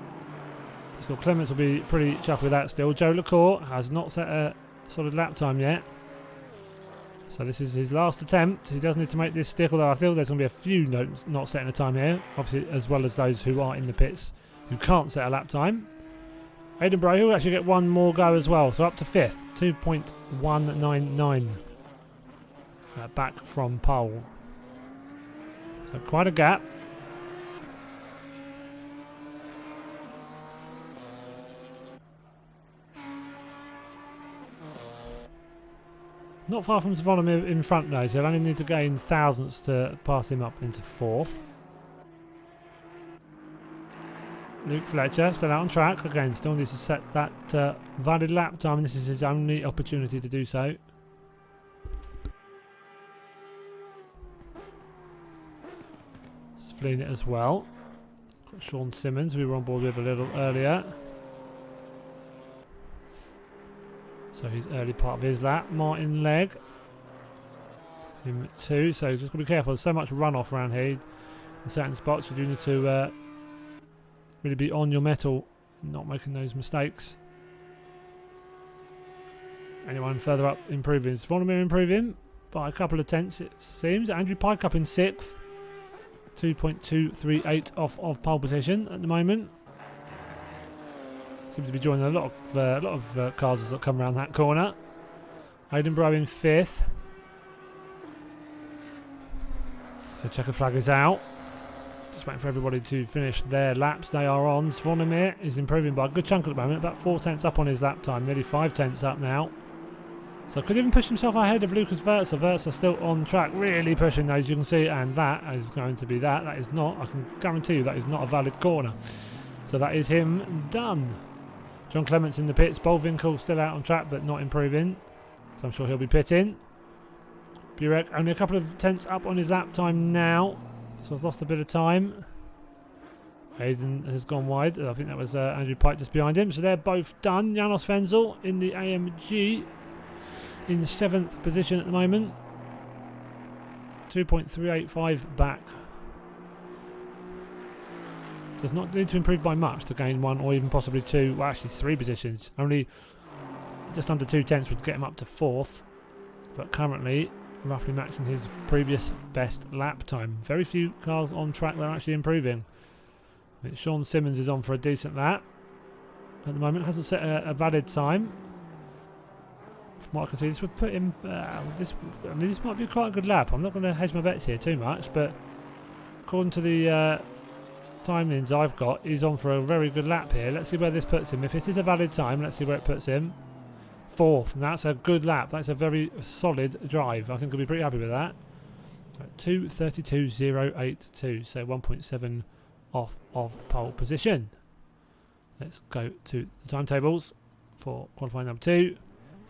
So Clements will be pretty chuffed with that still. Joe Lacour has not set a solid lap time yet. So this is his last attempt. He does need to make this stick, although I feel there's going to be a few not setting a time here. Obviously, as well as those who are in the pits who can't set a lap time. Aidan Bray will actually get one more go as well. So up to 5th. 2.199. Back from pole. So quite a gap. Not far from Zvonimir in front though, so he'll only need to gain thousandths to pass him up into 4th. Luke Fletcher still out on track. Again, still needs to set that valid lap time, and this is his only opportunity to do so. He's fleeing it as well. Got Sean Simmons, who we were on board with a little earlier. So he's early part of his lap. Martin Legg him at 2. So just got to be careful. There's so much runoff around here in certain spots. You do need to really be on your mettle, not making those mistakes. Anyone further up improving? Zvonimir improving by a couple of tenths, it seems. Andrew Pike up in 6th. 2.238 off of pole position at the moment. Seems to be joining a lot of cars as they come around that corner. Aidan Bray in 5th. So checker flag is out. Just waiting for everybody to finish their laps they are on. Zvonimir is improving by a good chunk at the moment, about 4 tenths up on his lap time, nearly 5 tenths up now. So could even push himself ahead of Lucas Verza. Verza still on track, really pushing those, you can see, and that is going to be that. That is not, I can guarantee you, that is not a valid corner. So that is him done. John Clements in the pits. Bullwinkle still out on track but not improving. So I'm sure he'll be pitting. Burek only a couple of tenths up on his lap time now. So he's lost a bit of time. Hayden has gone wide. I think that was Andrew Pike just behind him. So they're both done. Janos Wenzel in the AMG in the 7th position at the moment. 2.385 back. Does not need to improve by much to gain 1 or even possibly 2, well actually 3 positions. Only just under 2 tenths would get him up to 4th, but currently roughly matching his previous best lap time. Very few cars on track that are actually improving. I mean, Sean Simmons is on for a decent lap at the moment, hasn't set a valid time. From what I can see, this would put him, this might be quite a good lap. I'm not going to hedge my bets here too much, but according to the timings I've got, he's on for a very good lap here. Let's see where this puts him. If it is a valid time, let's see where it puts him. 4th, and that's a good lap. That's a very solid drive. I think I'll be pretty happy with that. 2:32.082, so 1.7 off of pole position. Let's go to the timetables for qualifying number 2.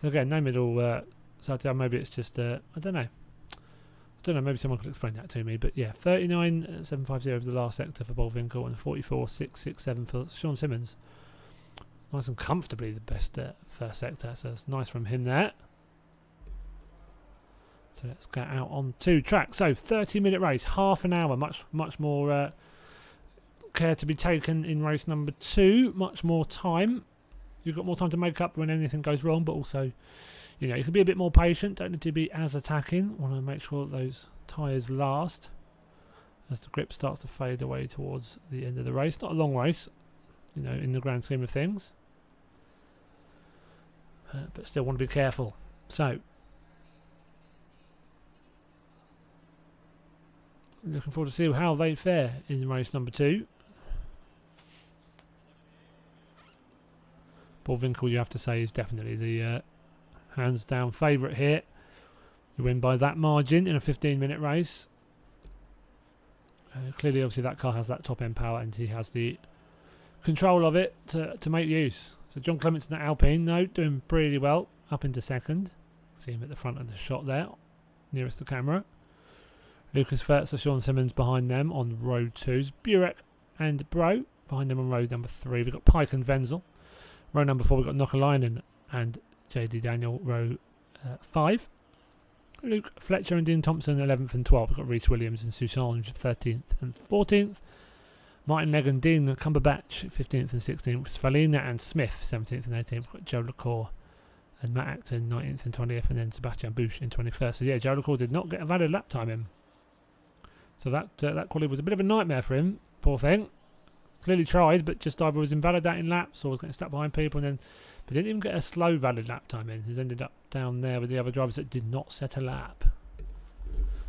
So again, no middle side, maybe it's just I don't know. Maybe someone could explain that to me, but yeah, 39.750 for the last sector for Bullwinkle and 44.667 for Sean Simmons. Nice and comfortably the best first sector, so it's nice from him there. So let's get out on 2 track. So 30-minute race, half an hour, much more care to be taken in race number 2, much more time. You've got more time to make up when anything goes wrong, but also, you know, you can be a bit more patient, don't need to be as attacking. Want to make sure that those tyres last as the grip starts to fade away towards the end of the race. Not a long race, you know, in the grand scheme of things. But still want to be careful. So, looking forward to see how they fare in race number 2. Bullwinkle, you have to say, is definitely the hands down favourite here. You win by that margin in a 15-minute race. Clearly, obviously, that car has that top end power, and he has the control of it to make use. So John Clements in the Alpine, doing pretty well, up into second. See him at the front of the shot there, nearest the camera. Lucas Vertzer, Sean Simmons behind them on row 2s. Burek and Bro behind them on row number 3. We've got Pike and Wenzel. Row number 4, we've got Nockalainen and JD Daniel, row 5. Luke Fletcher and Dean Thompson 11th and 12th. We've got Rhys Williams and Susange 13th and 14th. Martin Legg and Dean Cumberbatch 15th and 16th. Svalina and Smith 17th and 18th. We've got Joe LaCour and Matt Acton 19th and 20th, and then Sebastian Busch in 21st. So yeah, Joe LaCour did not get a valid lap time in. So that quality was a bit of a nightmare for him, poor thing. Clearly tried, but just either was invalidating laps or was getting stuck behind people, but didn't even get a slow valid lap time in. He's ended up down there with the other drivers that did not set a lap.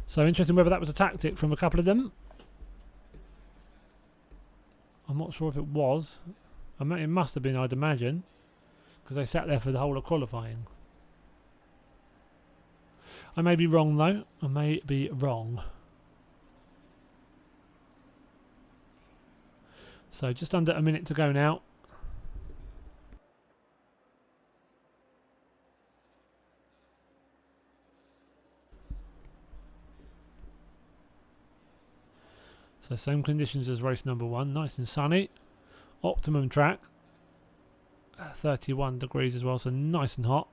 So interesting whether that was a tactic from a couple of them. I'm not sure if it was. It must have been, I'd imagine, because they sat there for the whole of qualifying. I may be wrong though. I may be wrong. So just under a minute to go now. So same conditions as race number 1, nice and sunny. Optimum track. 31 degrees as well, so nice and hot.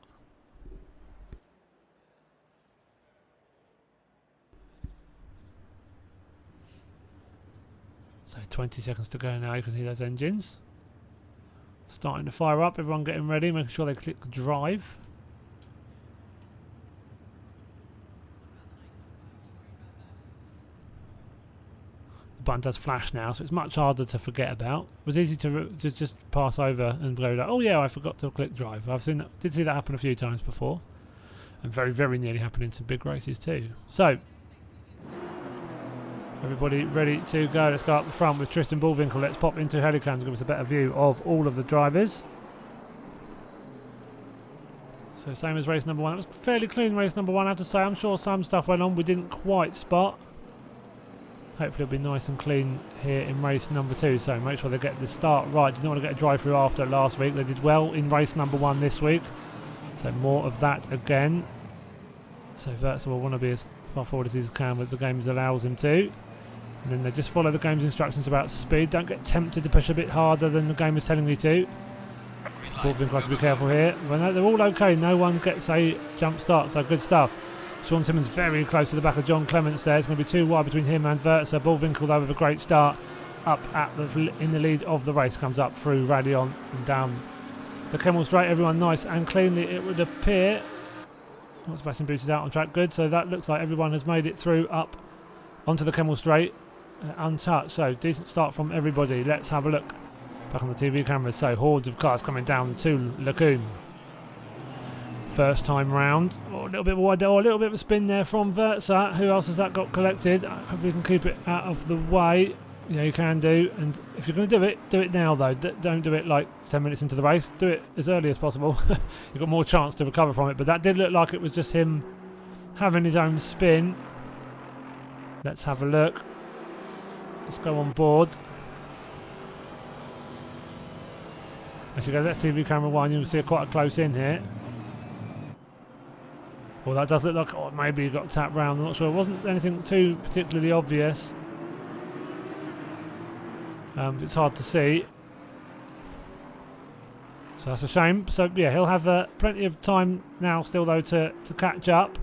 So 20 seconds to go now, you can hear those engines. Starting to fire up, everyone getting ready, making sure they click drive. The button does flash now, so it's much harder to forget about. It was easy to just pass over and go like, oh yeah, I forgot to click drive. Did see that happen a few times before. And very, very nearly happened in some big races too. So, everybody ready to go. Let's go up the front with Tristan Bullwinkle. Let's pop into Helicam to give us a better view of all of the drivers. So same as race number 1. It was fairly clean race number 1, I have to say. I'm sure some stuff went on we didn't quite spot. Hopefully it'll be nice and clean here in race number 2. So make sure they get the start right. Did not want to get a drive through after last week. They did well in race number 1 this week. So more of that again. So Vertzer will want to be as far forward as he can with the game allows him to. And then they just follow the game's instructions about speed. Don't get tempted to push a bit harder than the game is telling you to. Bullwinkle have to be careful here. But they're all okay. No one gets a jump start, so good stuff. Sean Simmons very close to the back of John Clements there. It's going to be too wide between him and Vertzer. Bullwinkle though with a great start up in the lead of the race. Comes up through Radion and down the Kemmel Straight. Everyone nice and cleanly, it would appear. Oh, Sebastian Busch is out on track. Good. So that looks like everyone has made it through up onto the Kemmel Straight. Untouched, so decent start from everybody. Let's have a look back on the TV cameras. So hordes of cars coming down to Lacombe. First time round. A little bit wide, a little bit of a spin there from Vertzer. Who else has that got collected? Hopefully we can keep it out of the way. Yeah, you can do. And if you're going to do it now though. Don't do it like 10 minutes into the race. Do it as early as possible. You've got more chance to recover from it. But that did look like it was just him having his own spin. Let's have a look. Let's go on board. As you go, that's TV camera 1, you'll see quite a close in here. Well, that does look like, maybe he got tapped round. I'm not sure. It wasn't anything too particularly obvious. It's hard to see. So that's a shame. So yeah, he'll have plenty of time now still though to catch up.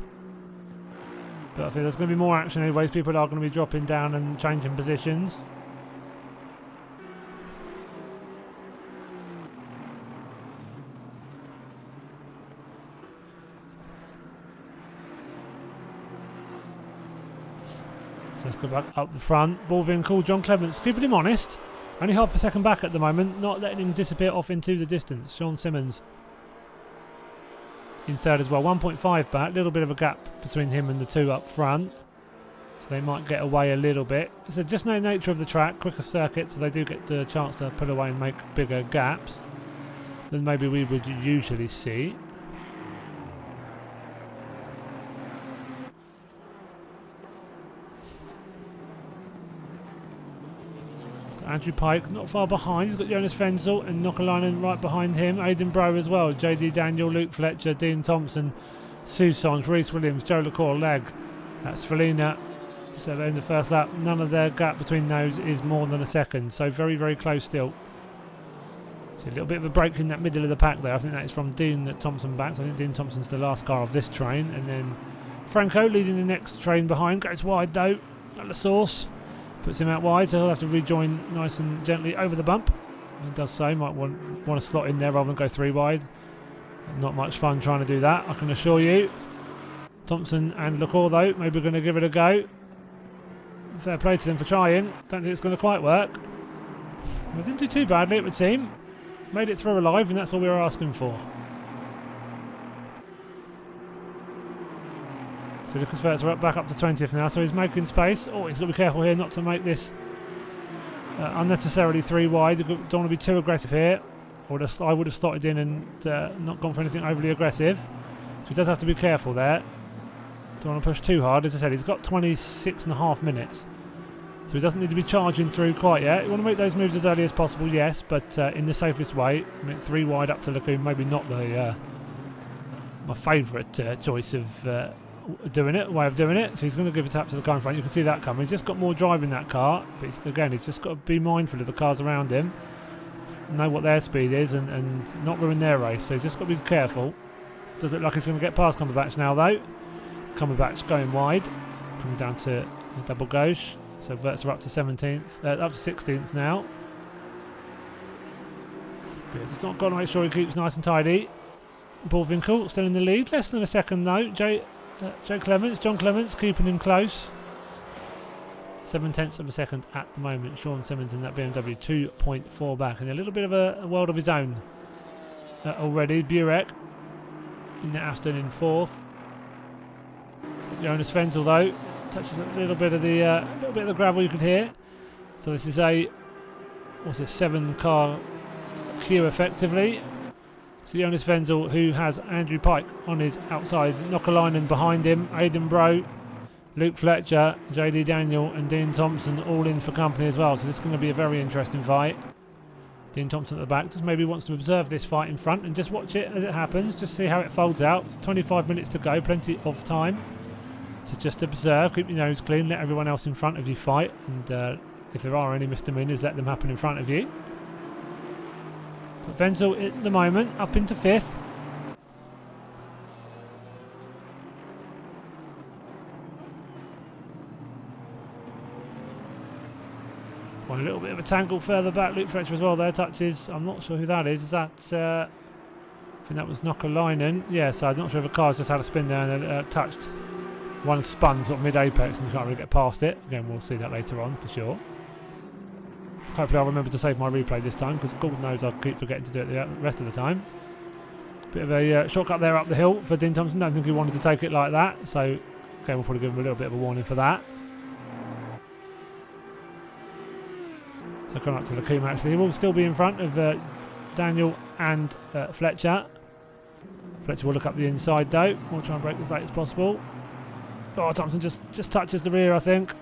But I think there's going to be more action anyways. People are going to be dropping down and changing positions. So let's go back up the front. Bullwinkle, John Clements, keeping him honest. Only half a second back at the moment, not letting him disappear off into the distance. Sean Simmons in third as well, 1.5 back, little bit of a gap between him and the two up front, so they might get away a little bit. It's just no nature of the track, quicker circuit, so they do get the chance to pull away and make bigger gaps than maybe we would usually see. Andrew Pike not far behind. He's got Jonas Fenzel and Nokalainen right behind him. Aidan Bro as well. JD Daniel, Luke Fletcher, Dean Thompson, Soussange, Reece Williams, Joe LaCour, Leg. That's Felina. So in the first lap, none of their gap between those is more than a second. So very, very close still. So a little bit of a break in that middle of the pack there. I think that is from Dean Thompson back. So I think Dean Thompson's the last car of this train. And then Franco leading the next train behind. Goes wide though at the source. Puts him out wide, so he'll have to rejoin nice and gently over the bump. He does so. Might want to slot in there rather than go 3 wide. Not much fun trying to do that, I can assure you. Thompson and LaCour though, maybe going to give it a go. Fair play to them for trying. Don't think it's going to quite work. They didn't do too badly, it would seem. Made it through alive, and that's all we were asking for. So Lucas Verts back up to 20th now, so he's making space. Oh, he's got to be careful here not to make this unnecessarily 3 wide. You don't want to be too aggressive here. I would have slotted in and not gone for anything overly aggressive. So he does have to be careful there. Don't want to push too hard. As I said, he's got 26.5 minutes. So he doesn't need to be charging through quite yet. You want to make those moves as early as possible, yes, but in the safest way. I mean, 3 wide up to Lacoon, maybe not the my favourite choice of way of doing it. So he's going to give a tap to the car in front. You can see that coming. He's just got more drive in that car, but he's just got to be mindful of the cars around him, know what their speed is, and not ruin their race. So he's just got to be careful. Does look like he's going to get past Cumberbatch now though. Cumberbatch going wide, coming down to a double gauche. So Verts are up to 17th, up to 16th now. But he's not got to make sure he keeps nice and tidy. Bullwinkle still in the lead, less than a second though. John Clements keeping him close. 7/10 of a second at the moment. Sean Simmons in that BMW 2.4 back, and a little bit of a world of his own already. Burek in the Aston in 4th. Jonas Fenzel though touches a little bit of the gravel you could hear. So this is a 7-car queue effectively. So Jonas Fenzel, who has Andrew Pike on his outside, Nokalainen behind him, Aidan Bro, Luke Fletcher, JD Daniel and Dean Thompson all in for company as well. So this is going to be a very interesting fight. Dean Thompson at the back just maybe wants to observe this fight in front and just watch it as it happens, just see how it folds out. It's 25 minutes to go, plenty of time to just observe, keep your nose clean, let everyone else in front of you fight, and if there are any misdemeanors, let them happen in front of you. But Fenzel at the moment up into 5th. One a little bit of a tangle further back. Luke Fletcher as well there touches. I'm not sure who that is. Is that I think that was Nokalainen. Yeah, so I'm not sure if a car's just had a spin there and touched. One spun sort of mid-apex and you can't really get past it. Again, we'll see that later on for sure. Hopefully I'll remember to save my replay this time, because God knows I'll keep forgetting to do it the rest of the time. Bit of a shortcut there up the hill for Dean Thompson. Don't think he wanted to take it like that, so okay, we'll probably give him a little bit of a warning for that. So coming up to Lacoum actually, he will still be in front of Daniel and Fletcher. Fletcher will look up the inside though. We'll try and break as late as possible. Oh, Thompson just touches the rear, I think.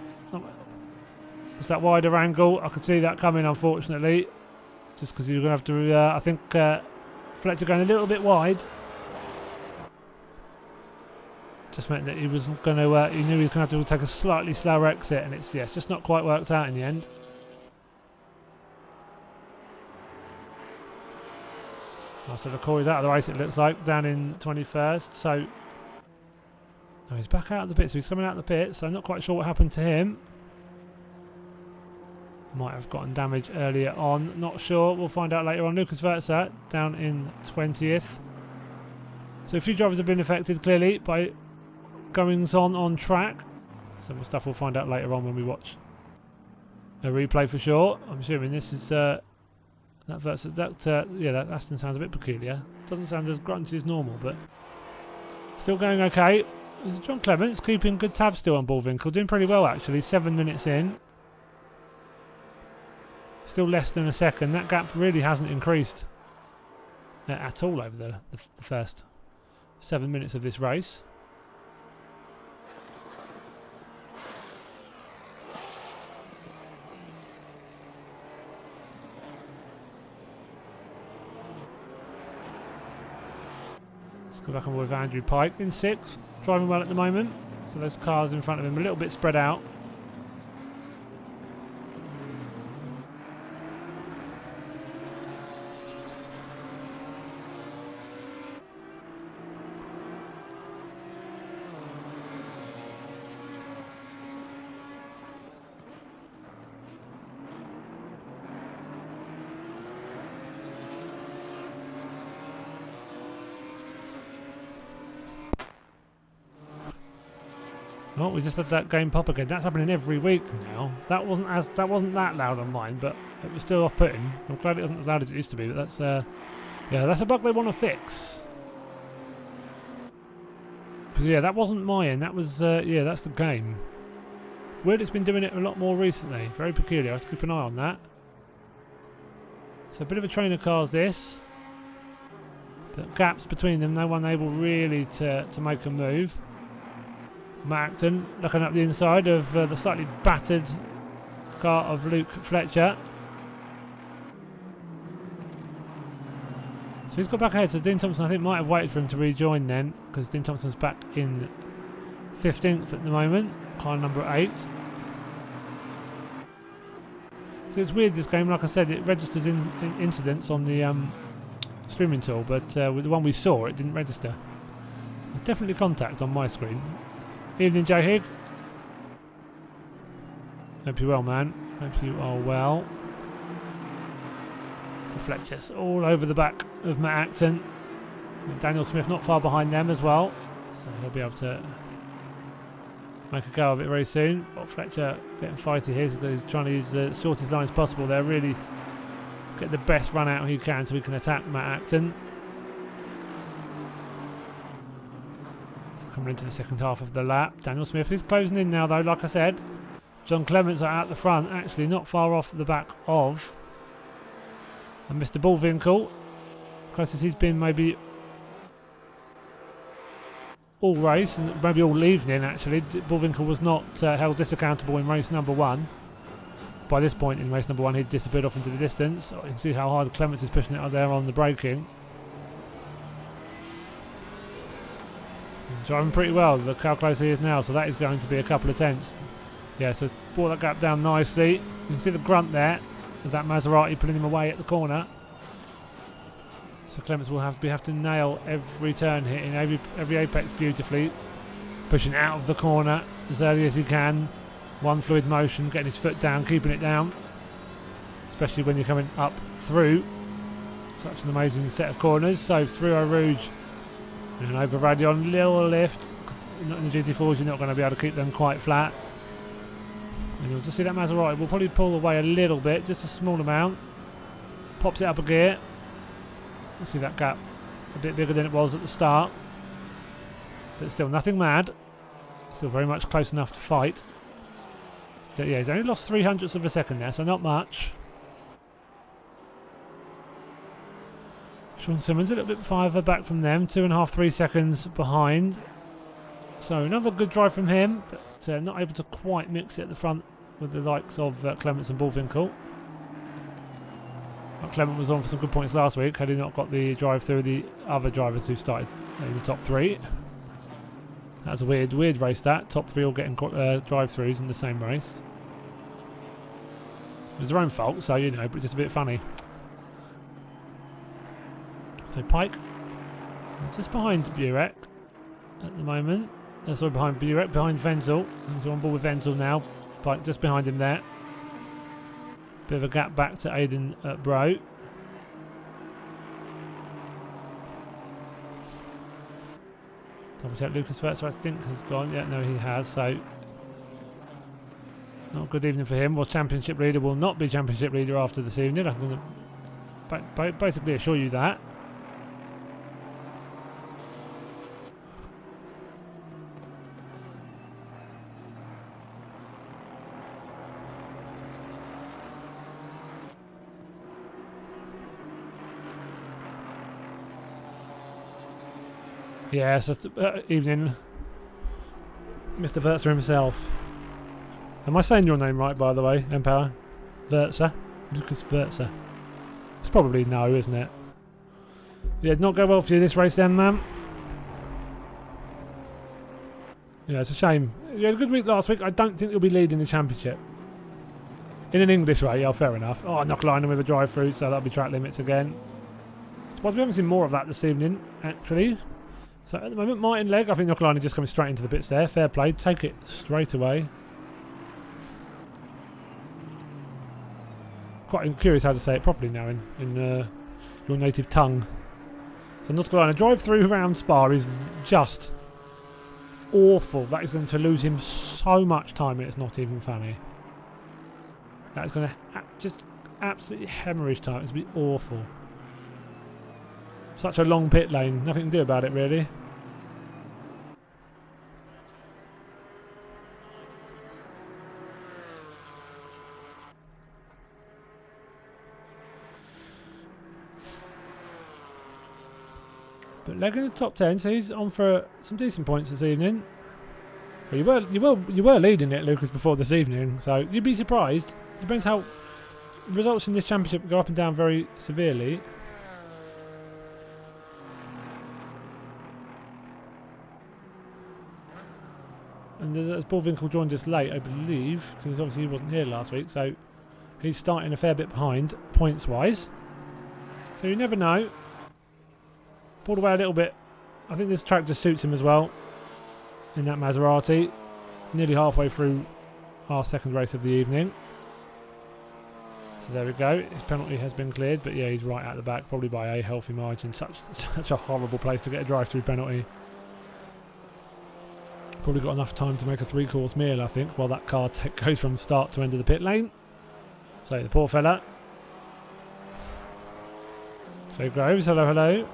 Just that wider angle. I could see that coming, unfortunately. Just because you're going to have to, I think Fletcher going a little bit wide. Just meant that he wasn't going to, he knew he was going to have to take a slightly slower exit, and it's just not quite worked out in the end. So LaCour is out of the race, it looks like, down in 21st. So oh, he's back out of the pit, so he's coming out of the pit, so I'm not quite sure what happened to him. Might have gotten damage earlier on, not sure, we'll find out later on. Lucas Vertsat down in 20th. So a few drivers have been affected clearly by goings on track. Some stuff we'll find out later on when we watch a replay for sure. I'm assuming this is that Aston sounds a bit peculiar. Doesn't sound as grunty as normal, but still going okay. There's John Clements keeping good tabs still on Bullwinkle, doing pretty well actually. 7 minutes in, still less than a second. That gap really hasn't increased at all over the first 7 minutes of this race. Let's go back on with Andrew Pike in 6th. Driving well at the moment. So those cars in front of him a little bit spread out. Oh, we just had that game pop again. That's happening every week now. That wasn't that loud on mine, but it was still off-putting. I'm glad it wasn't as loud as it used to be, but that's yeah, that's a bug they want to fix. But yeah, that wasn't mine. That was yeah, that's the game. Weird, it's been doing it a lot more recently. Very peculiar. I have to keep an eye on that. So a bit of a train of cars this. But gaps between them. No one able really to make a move. Matt Acton looking up the inside of the slightly battered car of Luke Fletcher. So he's got back ahead, so Dean Thompson I think might have waited for him to rejoin then, because Dean Thompson's back in 15th at the moment, car number 8. So it's weird this game, like I said, it registers in incidents on the streaming tool, but with the one we saw it didn't register. Definitely contact on my screen. Evening, Joe Higg. Hope you're well, man. Hope you are well. The Fletchers all over the back of Matt Acton. And Daniel Smith not far behind them as well. So he'll be able to make a go of it very soon. Got Fletcher getting fighty here. He's trying to use the shortest line as possible there. Really get the best run out he can so he can attack Matt Acton. Coming into the second half of the lap. Daniel Smith is closing in now though, like I said. John Clements are out the front, actually not far off the back of and Mr. Bullwinkle. Closest he's been maybe all race and maybe all evening actually. Bullwinkle was not held disaccountable in race number 1. By this point in race number 1 he'd disappeared off into the distance. You can see how hard Clements is pushing it out there on the braking. Driving pretty well, look how close he is now, so that is going to be a couple of tenths. Yeah, so it's brought that gap down nicely. You can see the grunt there of that Maserati pulling him away at the corner. So Clements will have to nail every turn, hitting every apex beautifully, pushing out of the corner as early as he can. One fluid motion, getting his foot down, keeping it down, especially when you're coming up through such an amazing set of corners. So through Eau Rouge and over Radion, little lift. In the GT4s you're not going to be able to keep them quite flat. And you'll just see that Maserati will probably pull away a little bit, just a small amount. Pops it up a gear. You see that gap a bit bigger than it was at the start. But still nothing mad. Still very much close enough to fight. So yeah, he's only lost 0.03 of a second there, so not much. Sean Simmons a little bit farther back from them, 2.5–3 seconds behind. So another good drive from him, but not able to quite mix it at the front with the likes of Clements and Bullwinkle. Clement was on for some good points last week, had he not got the drive through the other drivers who started in the top 3. That was a weird race that, top 3 all getting drive-throughs in the same race. It was their own fault, so you know, but just a bit funny. So Pike, just behind Burek at the moment. Sorry, behind Burek, behind Wenzel. He's on board with Wenzel now. Pike just behind him there. Bit of a gap back to Aidan Bro. Double check Lucas Vertzer, I think has gone. Yeah, no, he has. So not a good evening for him. Was championship leader, will not be championship leader after this evening. I'm going to basically assure you that. Yes, evening, Mr. Vertzer himself. Am I saying your name right, by the way, Empower? Vertzer? Lucas Vertzer. It's probably no, isn't it? Yeah, did not go well for you this race then, man. Yeah, it's a shame. You had a good week last week. I don't think you'll be leading the championship. In an English way, yeah, fair enough. Oh, Knocklining with a drive-through, so that'll be track limits again. I suppose we haven't seen more of that this evening, actually. So at the moment, Martin Legg, I think Knocklining just coming straight into the bits there. Fair play, take it straight away. Quite curious how to say it properly now in your native tongue. So North Carolina drive-through around Spa is just awful. That is going to lose him so much time, it's not even funny. That is going to just absolutely hemorrhage time. It's going to be awful. Such a long pit lane. Nothing to do about it, really. But Legg in the top 10, so he's on for some decent points this evening. Well, you were leading it, Lucas, before this evening, so you'd be surprised. Depends how results in this championship go up and down very severely. And as Bullwinkle joined us late, I believe, because obviously he wasn't here last week, so he's starting a fair bit behind points-wise. So you never know. Pulled away a little bit. I think this track just suits him as well in that Maserati. Nearly halfway through our second race of the evening. So there we go. His penalty has been cleared, but yeah, he's right at the back, probably by a healthy margin. Such a horrible place to get a drive-through penalty. Probably got enough time to make a three-course meal, I think, while that car goes from start to end of the pit lane. So the poor fella. So Groves, hello, hello.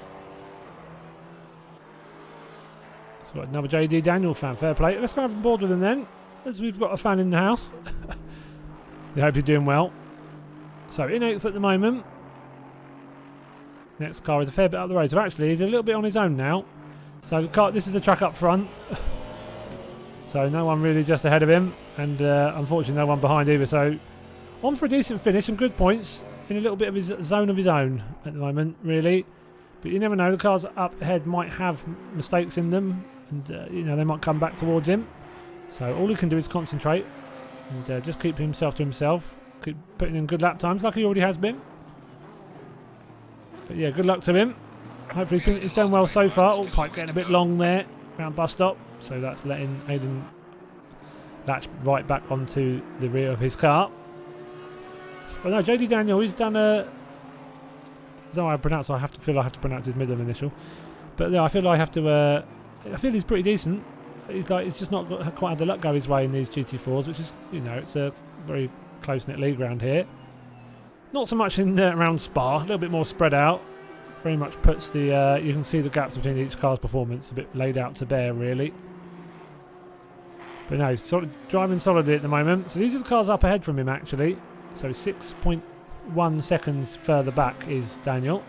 So got another JD Daniel fan, fair play. Let's go on board with him then, as we've got a fan in the house. I hope you're doing well. So in 8th at the moment. Next car is a fair bit up the road. So actually he's a little bit on his own now. So the car, this is the track up front. So no one really just ahead of him. And unfortunately no one behind either. So on for a decent finish and good points. In a little bit of his zone of his own at the moment, really. But you never know. The cars up ahead might have mistakes in them. And you know, they might come back towards him. So all he can do is concentrate. And just keep himself to himself. Keep putting in good lap times like he already has been. But yeah, good luck to him. Hopefully he's done well so far. Oh, pipe getting a bit long there around bus stop. So that's letting Aiden latch right back onto the rear of his car. But no, JD Daniel, he's done a... I don't know how I pronounce it. I feel I have to pronounce his middle initial. But no, I feel I have to... I feel he's pretty decent. He's just not quite had the luck go his way in these GT4s, which is, you know, it's a very close-knit league round here. Not so much in around Spa, a little bit more spread out. Very much puts the you can see the gaps between each car's performance a bit laid out to bear, really. But no, he's sort of driving solidly at the moment. So these are the cars up ahead from him, actually. So 6.1 seconds further back is Daniel.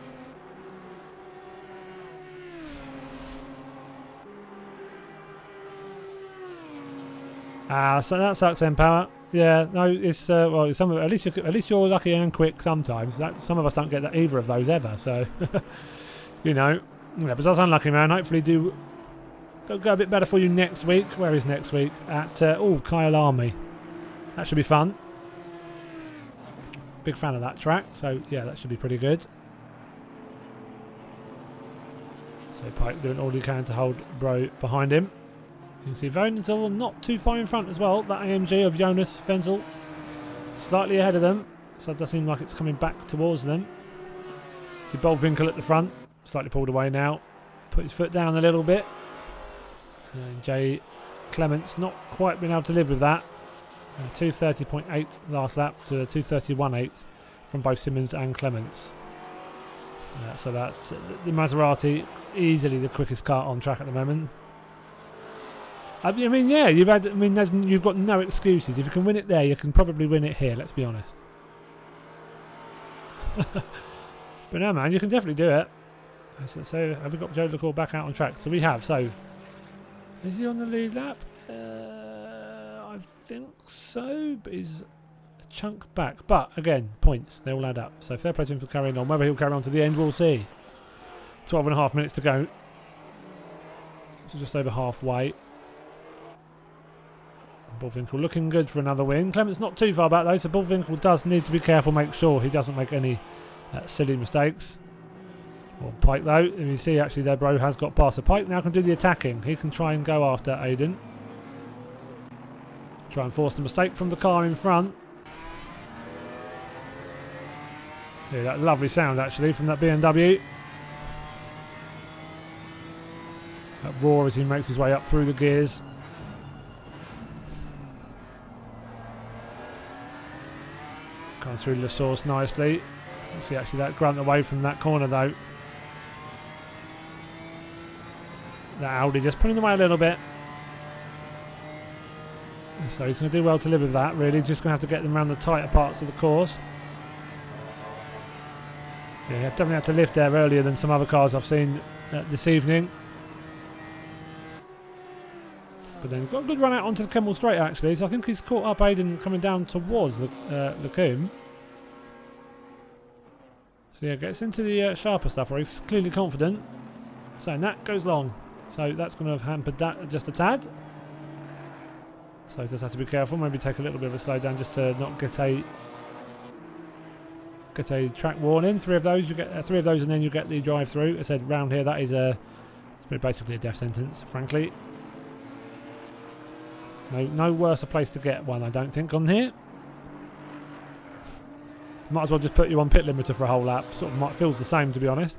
So that sucks, Empower. Yeah, no, it's well, at least you're lucky and quick sometimes. Some of us don't get either of those ever. So, you know, yeah, but that's unlucky, man. Hopefully, they'll go a bit better for you next week. Where is next week? At Kyle Army. That should be fun. Big fan of that track. So yeah, that should be pretty good. So Pike doing all he can to hold Bro behind him. You can see Vonzel not too far in front as well. That AMG of Jonas Fenzel slightly ahead of them. So it does seem like it's coming back towards them. See Bullwinkle at the front. Slightly pulled away now. Put his foot down a little bit. And Jay Clements not quite been able to live with that. 2:30.8 last lap to 2:31.8 from both Simmons and Clements. So that the Maserati easily the quickest car on track at the moment. I mean, yeah, you've got no excuses. If you can win it there, you can probably win it here. Let's be honest. But no, man, you can definitely do it. So have we got Joe LaCour back out on track? So we have. So is he on the lead lap? I think so, but he's a chunk back. But again, points, they all add up. So fair play to him for carrying on. Whether he'll carry on to the end, we'll see. 12.5 minutes to go. So just over halfway. Bullfinkel looking good for another win. Clement's not too far back though, so Bullfinkel does need to be careful, make sure he doesn't make any silly mistakes. Well, Pike though, and you see actually there Bro has got past. So Pike now can do the attacking. He can try and go after Aiden. Try and force the mistake from the car in front. Yeah, that lovely sound actually from that BMW. That roar as he makes his way up through the gears. Comes through the source nicely. You see actually that grunt away from that corner though. That Audi just pulling away a little bit. So he's going to do well to live with that really. Just going to have to get them around the tighter parts of the course. Yeah, definitely had to lift there earlier than some other cars I've seen this evening. But then got a good run out onto the Kemmel Straight actually. So I think he's caught up Aiden coming down towards the Lacombe. So yeah, gets into the sharper stuff where he's clearly confident. So and that goes long. So that's going to have hampered that just a tad. So just have to be careful. Maybe take a little bit of a slow down just to not get a track warning. 3 of those, you get 3 of those, and then you get the drive through. I said round here that is it's basically a death sentence, frankly. No worse a place to get one, I don't think, on here. Might as well just put you on pit limiter for a whole lap. Sort of feels the same, to be honest.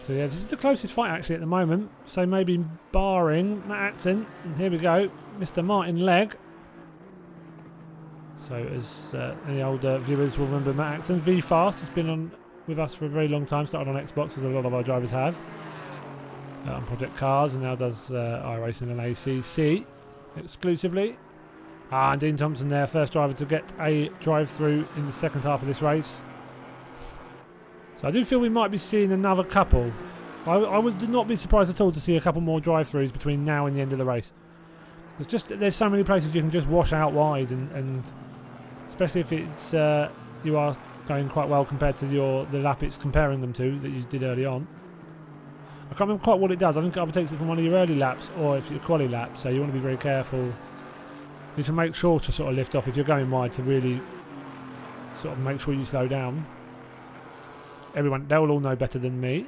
So yeah, this is the closest fight actually at the moment. So maybe barring Matt Acton, and here we go, Mr. Martin Legg. So as any older viewers will remember, Matt Acton, V-Fast, has been on with us for a very long time. Started on Xbox, as a lot of our drivers have, on Project Cars, and now does iRacing and ACC exclusively. And Dean Thompson there, first driver to get a drive-through in the second half of this race. So I do feel we might be seeing another couple. I would not be surprised at all to see a couple more drive-throughs between now and the end of the race. There's so many places you can just wash out wide, and especially if it's you are going quite well compared to the lap it's comparing them to that you did early on. I can't remember quite what it does. I think it either takes it from one of your early laps or if your quali lap. So you want to be very careful. You need to make sure to sort of lift off if you're going wide to really sort of make sure you slow down. They'll all know better than me.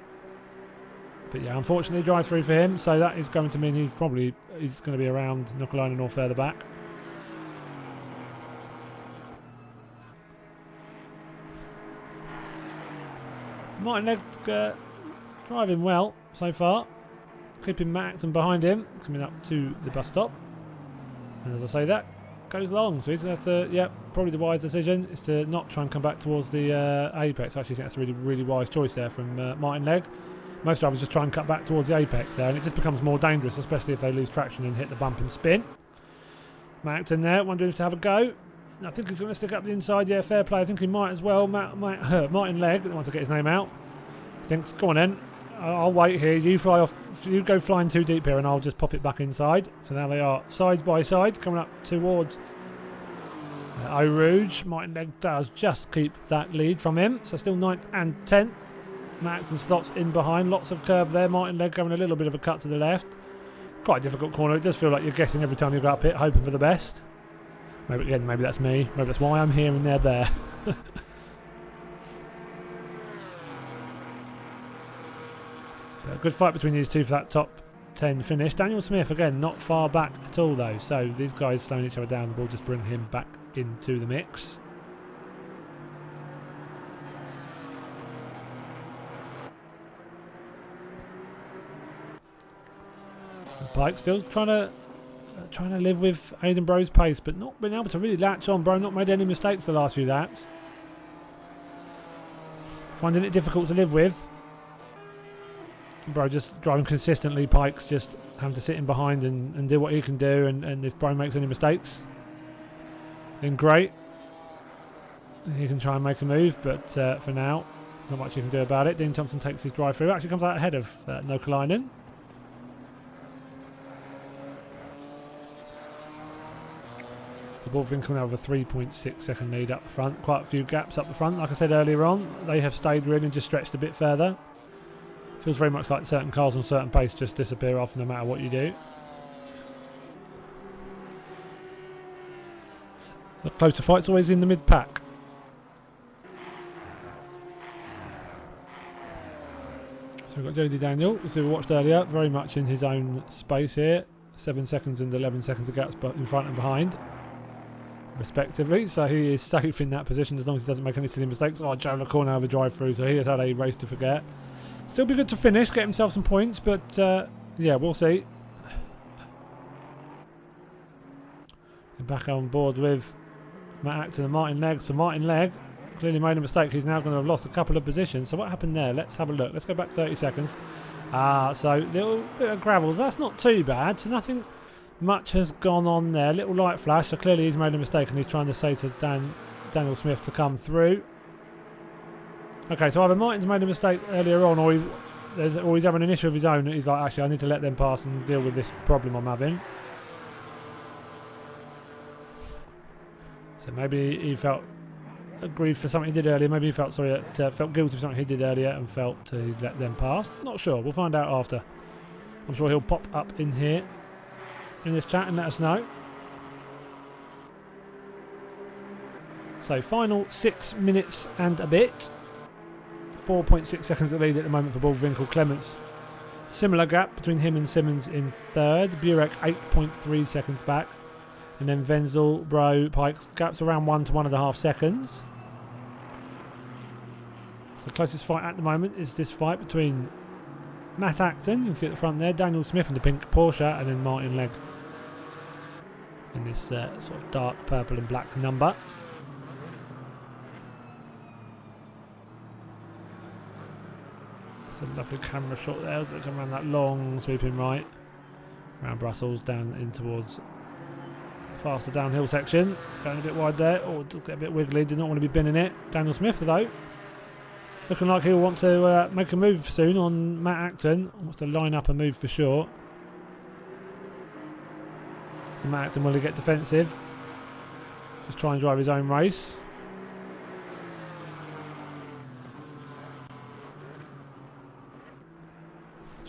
But yeah, unfortunately, drive through for him. So that is going to mean he's going to be around Nookalainen or further back. Martin Legg driving well so far. Keeping Matt Acton behind him, coming up to the bus stop. And as I say, that goes long. So he's going to have to, probably the wise decision is to not try and come back towards the apex. I actually think that's a really, really wise choice there from Martin Legg. Most drivers just try and cut back towards the apex there, and it just becomes more dangerous, especially if they lose traction and hit the bump and spin. Matt Acton there, wondering if to have a go. I think he's going to stick up the inside. Yeah, fair play. I think he might as well. Martin Legg, I don't want to get his name out. Thinks, go on then. I'll wait here. You fly off. You go flying too deep here, and I'll just pop it back inside. So now they are side by side, coming up towards Eau Rouge. Martin Legg does just keep that lead from him. So still 9th and 10th. Matt Acton slots in behind. Lots of curve there. Martin Legg going a little bit of a cut to the left. Quite a difficult corner. It does feel like you're guessing every time you go up it, hoping for the best. Maybe that's me. Maybe that's why I'm here and they're there. But a good fight between these two for that top 10 finish. Daniel Smith, again, not far back at all though. So these guys slowing each other down will just bring him back into the mix. Pike still trying to live with Aiden Bro's pace, but not been able to really latch on. Bro not made any mistakes the last few laps. Finding it difficult to live with. Bro just driving consistently. Pike's just having to sit in behind and do what he can do, and if Bro makes any mistakes, then great. He can try and make a move, but for now, not much you can do about it. Dean Thompson takes his drive through. Actually comes out ahead of Nookalainen. So Bullfinkel now with a 3.6 second lead up the front. Quite a few gaps up the front. Like I said earlier on, they have stayed really and just stretched a bit further. Feels very much like certain cars on certain pace just disappear off no matter what you do. The closer fight's always in the mid-pack. So we've got Jody Daniel, as we watched earlier, very much in his own space here. 7 seconds and 11 seconds of gaps in front and behind, respectively. So he is safe in that position as long as he doesn't make any silly mistakes. Oh, Joe LaCour now have a drive through, so he has had a race to forget. Still be good to finish, get himself some points, but yeah, we'll see. Back on board with Matt Acton and Martin Legg. So Martin Legg clearly made a mistake. He's now going to have lost a couple of positions. So what happened there? Let's have a look. Let's go back 30 seconds. So little bit of gravels. That's not too bad. So nothing much has gone on there. Little light flash. So clearly he's made a mistake and he's trying to say to Daniel Smith to come through. Okay, so either Martin's made a mistake earlier on, or he's having an issue of his own. He's like, actually, I need to let them pass and deal with this problem I'm having. So maybe he felt aggrieved for something he did earlier. Maybe he felt felt guilty for something he did earlier and felt to let them pass. Not sure. We'll find out after. I'm sure he'll pop up in here in this chat and let us know. So final 6 minutes and a bit. 4.6 seconds of lead at the moment for Bullwinkle. Clements, similar gap between him and Simmons in third. Burek 8.3 seconds back. And then Wenzel, Bro, Pikes, gaps around 1 to 1.5 seconds. So the closest fight at the moment is this fight between Matt Acton, you can see at the front there, Daniel Smith in the pink Porsche, and then Martin Legg in this sort of dark purple and black number. It's a lovely camera shot there as they come around that long sweeping right, around Brussels, down in towards faster downhill section, going a bit wide there. Oh, it does get a bit wiggly, did not want to be binning it. Daniel Smith though, looking like he'll want to make a move soon on Matt Acton. Wants to line up a move for sure. So Matt Acton will get defensive, just try and drive his own race.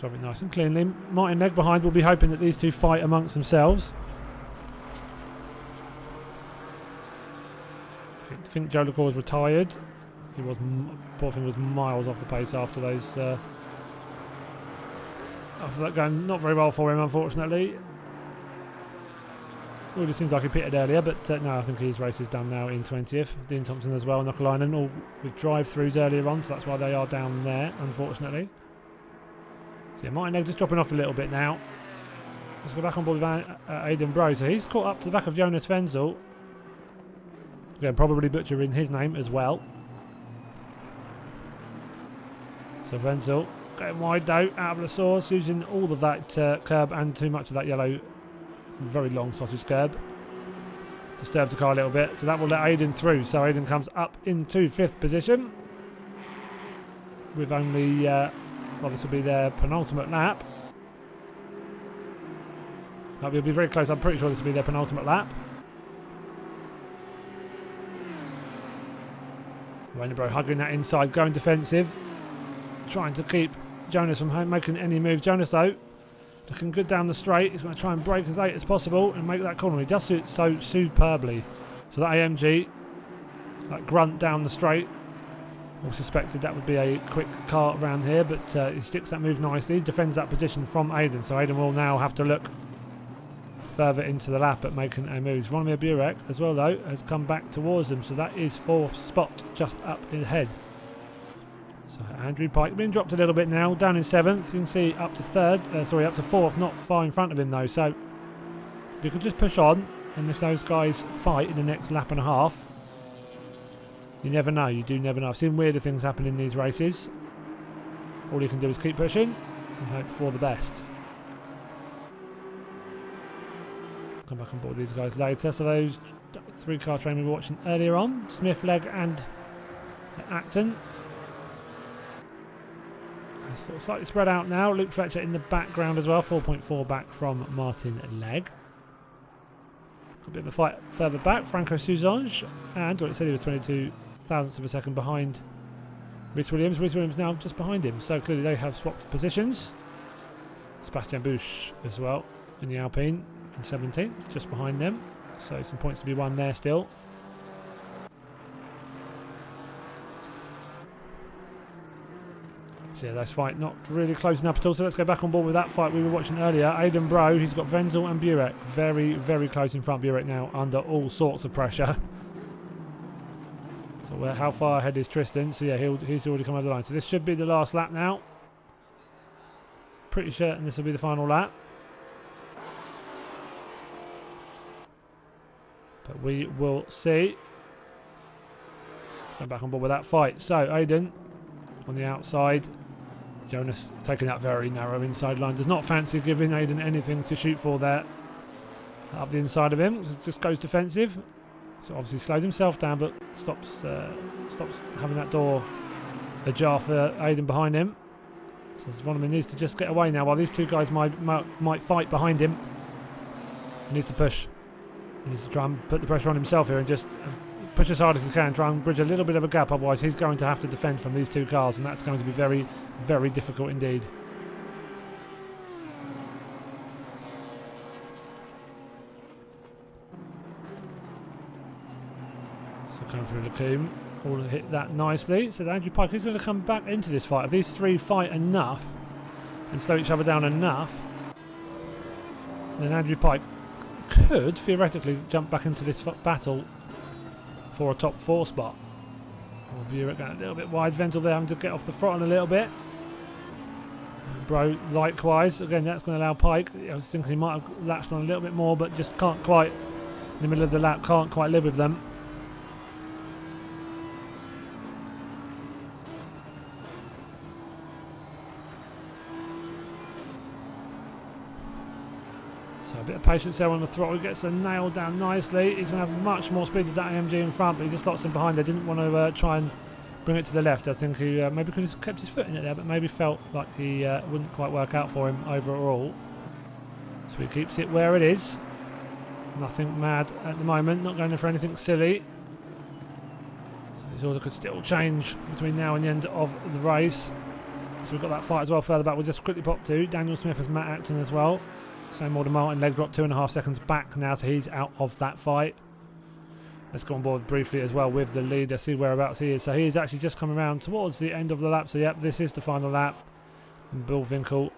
Drive it nice and cleanly. Martin Legg behind will be hoping that these two fight amongst themselves. I think Joe LaCour was retired. He was, poor thing, was miles off the pace after those. After that going not very well for him, unfortunately. Really seems like he pitted earlier, but no, I think his race is done now in 20th. Dean Thompson as well, Knockalainen, all with drive-throughs earlier on, so that's why they are down there, unfortunately. So yeah, Martin Legg just dropping off a little bit now. Let's go back on board with Aidan Bro. So he's caught up to the back of Jonas Wenzel. Again, probably butchering his name as well. So Wenzel getting wide though, out of the source, using all of that curb and too much of that yellow, very long sausage curb. Disturbs the car a little bit, so that will let Aidan through. So Aidan comes up into 5th position with only, well, this will be their penultimate lap. That will be very close. I'm pretty sure this will be their penultimate lap. Rainbow hugging that inside, going defensive, trying to keep Jonas from making any move. Jonas though, looking good down the straight. He's going to try and break as late as possible and make that corner. He does it so superbly. So that AMG, that grunt down the straight. I suspected that would be a quick car around here, but he sticks that move nicely, defends that position from Aidan. So Aidan will now have to look further into the lap at making a move. Zvonimir Burek as well though has come back towards them, so that is 4th spot just up ahead. So Andrew Pike being dropped a little bit now, down in 7th. You can see up to 3rd, up to 4th, not far in front of him though. So you could just push on, and if those guys fight in the next lap and a half, you never know. You do never know. I've seen weirder things happen in these races. All you can do is keep pushing and hope for the best. Come back on board these guys later. So those 3-car train we were watching earlier on, Smith, Legg and Acton. Sort of slightly spread out now. Luke Fletcher in the background as well, 4.4 back from Martin Legg. A bit of a fight further back, Franco Souzange, and well, it said he was 22 thousandths of a second behind Rhys Williams. Rhys Williams now just behind him, so clearly they have swapped positions. Sebastian Busch as well in the Alpine in 17th, just behind them, so some points to be won there still. So yeah, this fight not really closing up at all. So let's go back on board with that fight we were watching earlier. Aidan Bro, he's got Wenzel and Burek. Very, very close in front. Burek now under all sorts of pressure. So how far ahead is Tristan? So yeah, he's already come over the line. So this should be the last lap now. Pretty certain this will be the final lap. But we will see. Go back on board with that fight. So Aidan on the outside. Jonas taking that very narrow inside line. Does not fancy giving Aidan anything to shoot for there. Up the inside of him. Just goes defensive. So obviously slows himself down, but stops having that door ajar for Aidan behind him. So Zvonimir needs to just get away now while these two guys might fight behind him. He needs to push. He needs to try and put the pressure on himself here and just push as hard as he can, try and bridge a little bit of a gap, otherwise he's going to have to defend from these two cars, and that's going to be very, very difficult indeed. So coming through Lacombe, all hit that nicely. So Andrew Pike is going to come back into this fight. If these three fight enough and slow each other down enough, then Andrew Pike could theoretically jump back into this battle for a top 4 spot. Burek going a little bit wide. Wenzel there having to get off the throttle a little bit. Bro likewise. Again, that's going to allow Pike. I was thinking he might have latched on a little bit more, but just can't quite, in the middle of the lap, can't quite live with them. So a bit of patience there on the throttle. He gets the nail down nicely. He's going to have much more speed than that AMG in front, but he just lots him behind. They didn't want to try and bring it to the left. I think he maybe could have kept his foot in it there, but maybe felt like he wouldn't quite work out for him overall. So he keeps it where it is. Nothing mad at the moment. Not going for anything silly. So his order could still change between now and the end of the race. So we've got that fight as well further back. We'll just quickly pop to Daniel Smith as Matt Acton as well. Same order, Martin. Leg drop 2.5 seconds back now, so he's out of that fight. Let's go on board briefly as well with the leader, see whereabouts he is. So he is actually just coming around towards the end of the lap. So yep, this is the final lap. And Bill Vinkel,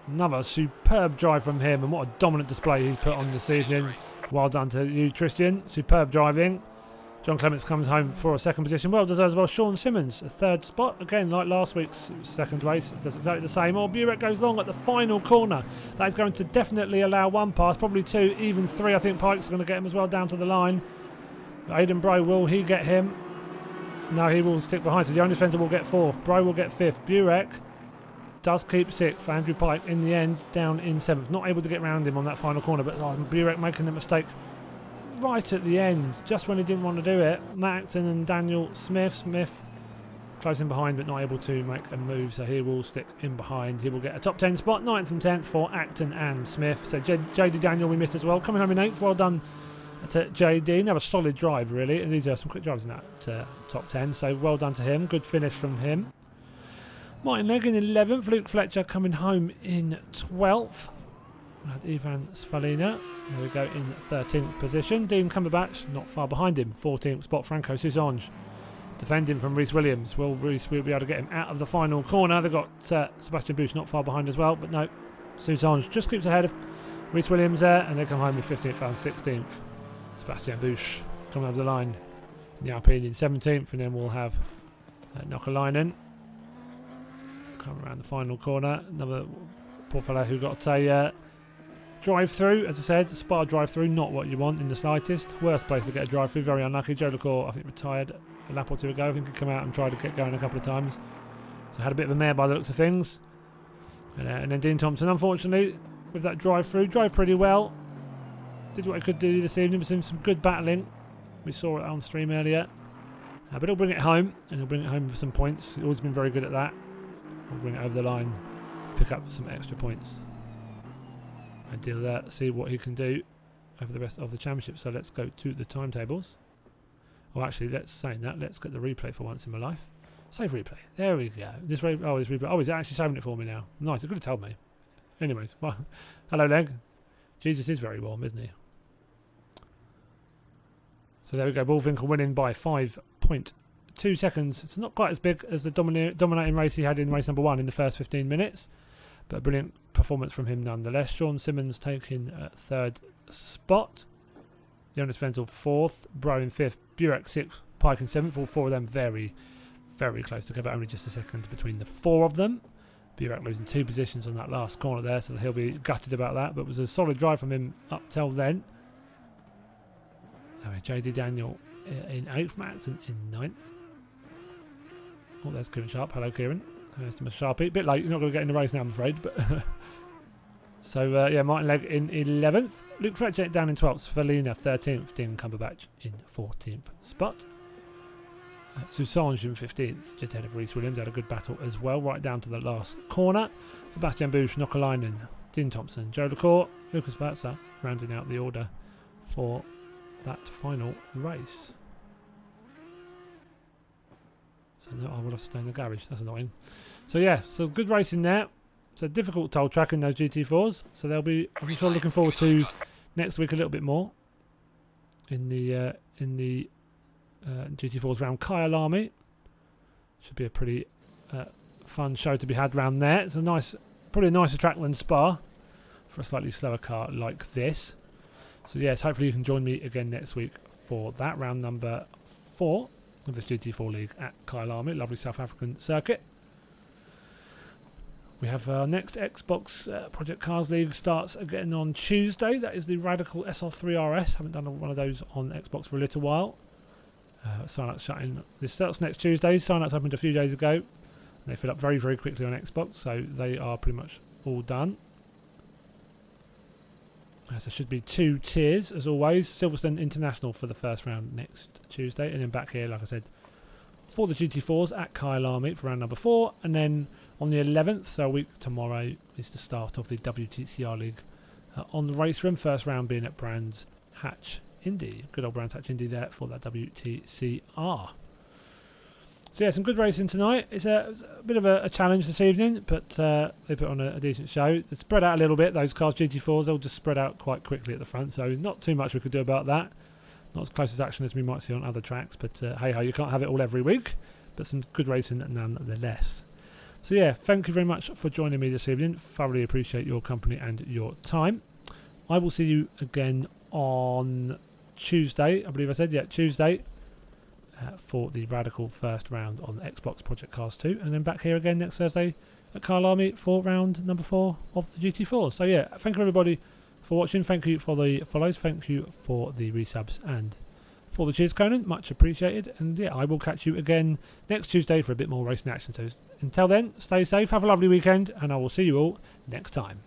another superb drive from him, and what a dominant display he's put on this evening. Well done to you, Tristan. Superb driving. John Clements comes home for a second position. Well deserved as well. Sean Simmons, a third spot. Again, like last week's second race, does exactly the same. Or Burek goes long at the final corner. That is going to definitely allow one pass, probably two, even three. I think Pike's going to get him as well down to the line. Aidan Bro, will he get him? No, he will stick behind. So the only defender will get fourth. Bro will get fifth. Burek does keep sixth. Andrew Pike in the end down in seventh. Not able to get round him on that final corner, but Burek making the mistake right at the end, just when he didn't want to do it. Matt Acton and Daniel Smith. Smith closing behind but not able to make a move, so he will stick in behind. He will get a top 10 spot, 9th and 10th for Acton and Smith. So JD Daniel we missed as well, coming home in 8th. Well done to JD. Another solid drive really, and these are some quick drives in that top 10, so well done to him. Good finish from him. Martin Legg in 11th. Luke Fletcher coming home in 12th. We had Ivan Svalina, there we go, in 13th position. Dean Cumberbatch not far behind him, 14th spot. Franco Souzange defending from Rhys Williams. Will Rhys be able to get him out of the final corner? They've got Sebastian Busch not far behind as well, but no, Souzange just keeps ahead of Rhys Williams there, and they come home with 15th and 16th. Sebastian Busch coming over the line in the Alpine in 17th, and then we'll have Nokalainen come around the final corner. Another poor fellow who got a drive-through, as I said, Spa drive-through, not what you want in the slightest. Worst place to get a drive-through, very unlucky. Joe LaCour, I think, retired a lap or two ago. I think he'd come out and tried to get going a couple of times. So had a bit of a mare by the looks of things. And then Dean Thompson, unfortunately, with that drive-through, drove pretty well. Did what he could do this evening, was in some good battling. We saw it on stream earlier. But he'll bring it home, and he'll bring it home for some points. He's always been very good at that. He'll bring it over the line, pick up some extra points. And he'll see what he can do over the rest of the championship. So let's go to the timetables. Well, actually, let's get the replay for once in my life. Save replay. There we go. This replay. Oh, he's actually saving it for me now. Nice. He could have told me. Anyways, well, hello, Leg. Jesus is very warm, isn't he? So there we go. Bullfinkel winning by 5.2 2 seconds. It's not quite as big as the dominating race he had in race number 1 in the first 15 minutes, but a brilliant performance from him nonetheless. Sean Simmons taking 3rd spot. Jonas Venzel 4th, Bro in 5th, Burek 6th, Pike in 7th. All 4 of them very, very close together. Only just a second between the 4 of them. Burek losing 2 positions on that last corner there, so he'll be gutted about that. But it was a solid drive from him up till then. JD Daniel in 8th, Max in 9th. Oh, there's Kieran Sharp. Hello, Kieran. There's Mr. Sharpie. Bit late. You're not going to get in the race now, I'm afraid. But so, yeah, Martin Legg in 11th. Luke Fletcher down in 12th. Felina 13th. Dean Cumberbatch in 14th spot. Susange in 15th. Just ahead of Reece Williams. Had a good battle as well, right down to the last corner. Sebastian Bush, Nockalainen, Dean Thompson, Joe LaCour, Lucas Vatsa rounding out the order for that final race. So no, I will have to stay in the garage. That's annoying. So yeah, so good racing there. It's a difficult toll track in those GT4s. So they'll be, I'm sure, looking forward to next week a little bit more in the GT4s round Kyalami. Should be a pretty fun show to be had round there. It's a nice, probably a nicer track than Spa for a slightly slower car like this. So yes, hopefully you can join me again next week for that round number 4 of this GT4 League at Kyalami, lovely South African circuit. We have our next Xbox Project Cars League starts again on Tuesday. That is the Radical SR3 RS. Haven't done one of those on Xbox for a little while. Sign-ups shutting. This starts next Tuesday. Sign-ups opened a few days ago. And they fill up very, very quickly on Xbox, so they are pretty much all done. So there should be 2 tiers, as always. Silverstone International for the first round next Tuesday. And then back here, like I said, for the GT4s at Kyalami for round number 4. And then on the 11th, so a week tomorrow, is the start of the WTCR League on the race room. First round being at Brands Hatch Indy. Good old Brands Hatch Indy there for that WTCR. So yeah, some good racing tonight. It's a bit of a challenge this evening, but they put on a decent show. They spread out a little bit, those cars GT4s. They'll just spread out quite quickly at the front, so not too much we could do about that. Not as close as action as we might see on other tracks, but hey-ho, you can't have it all every week. But some good racing nonetheless. So yeah, thank you very much for joining me this evening. Thoroughly appreciate your company and your time. I will see you again on Tuesday, I believe I said, yeah, Tuesday. For the Radical first round on Xbox Project Cars 2, and then back here again next Thursday at Kyalami for round number 4 of the GT4. So yeah, thank you everybody for watching. Thank you for the follows. Thank you for the resubs and for the cheers, Conan. Much appreciated. And yeah, I will catch you again next Tuesday for a bit more racing action. So until then, stay safe, have a lovely weekend, and I will see you all next time.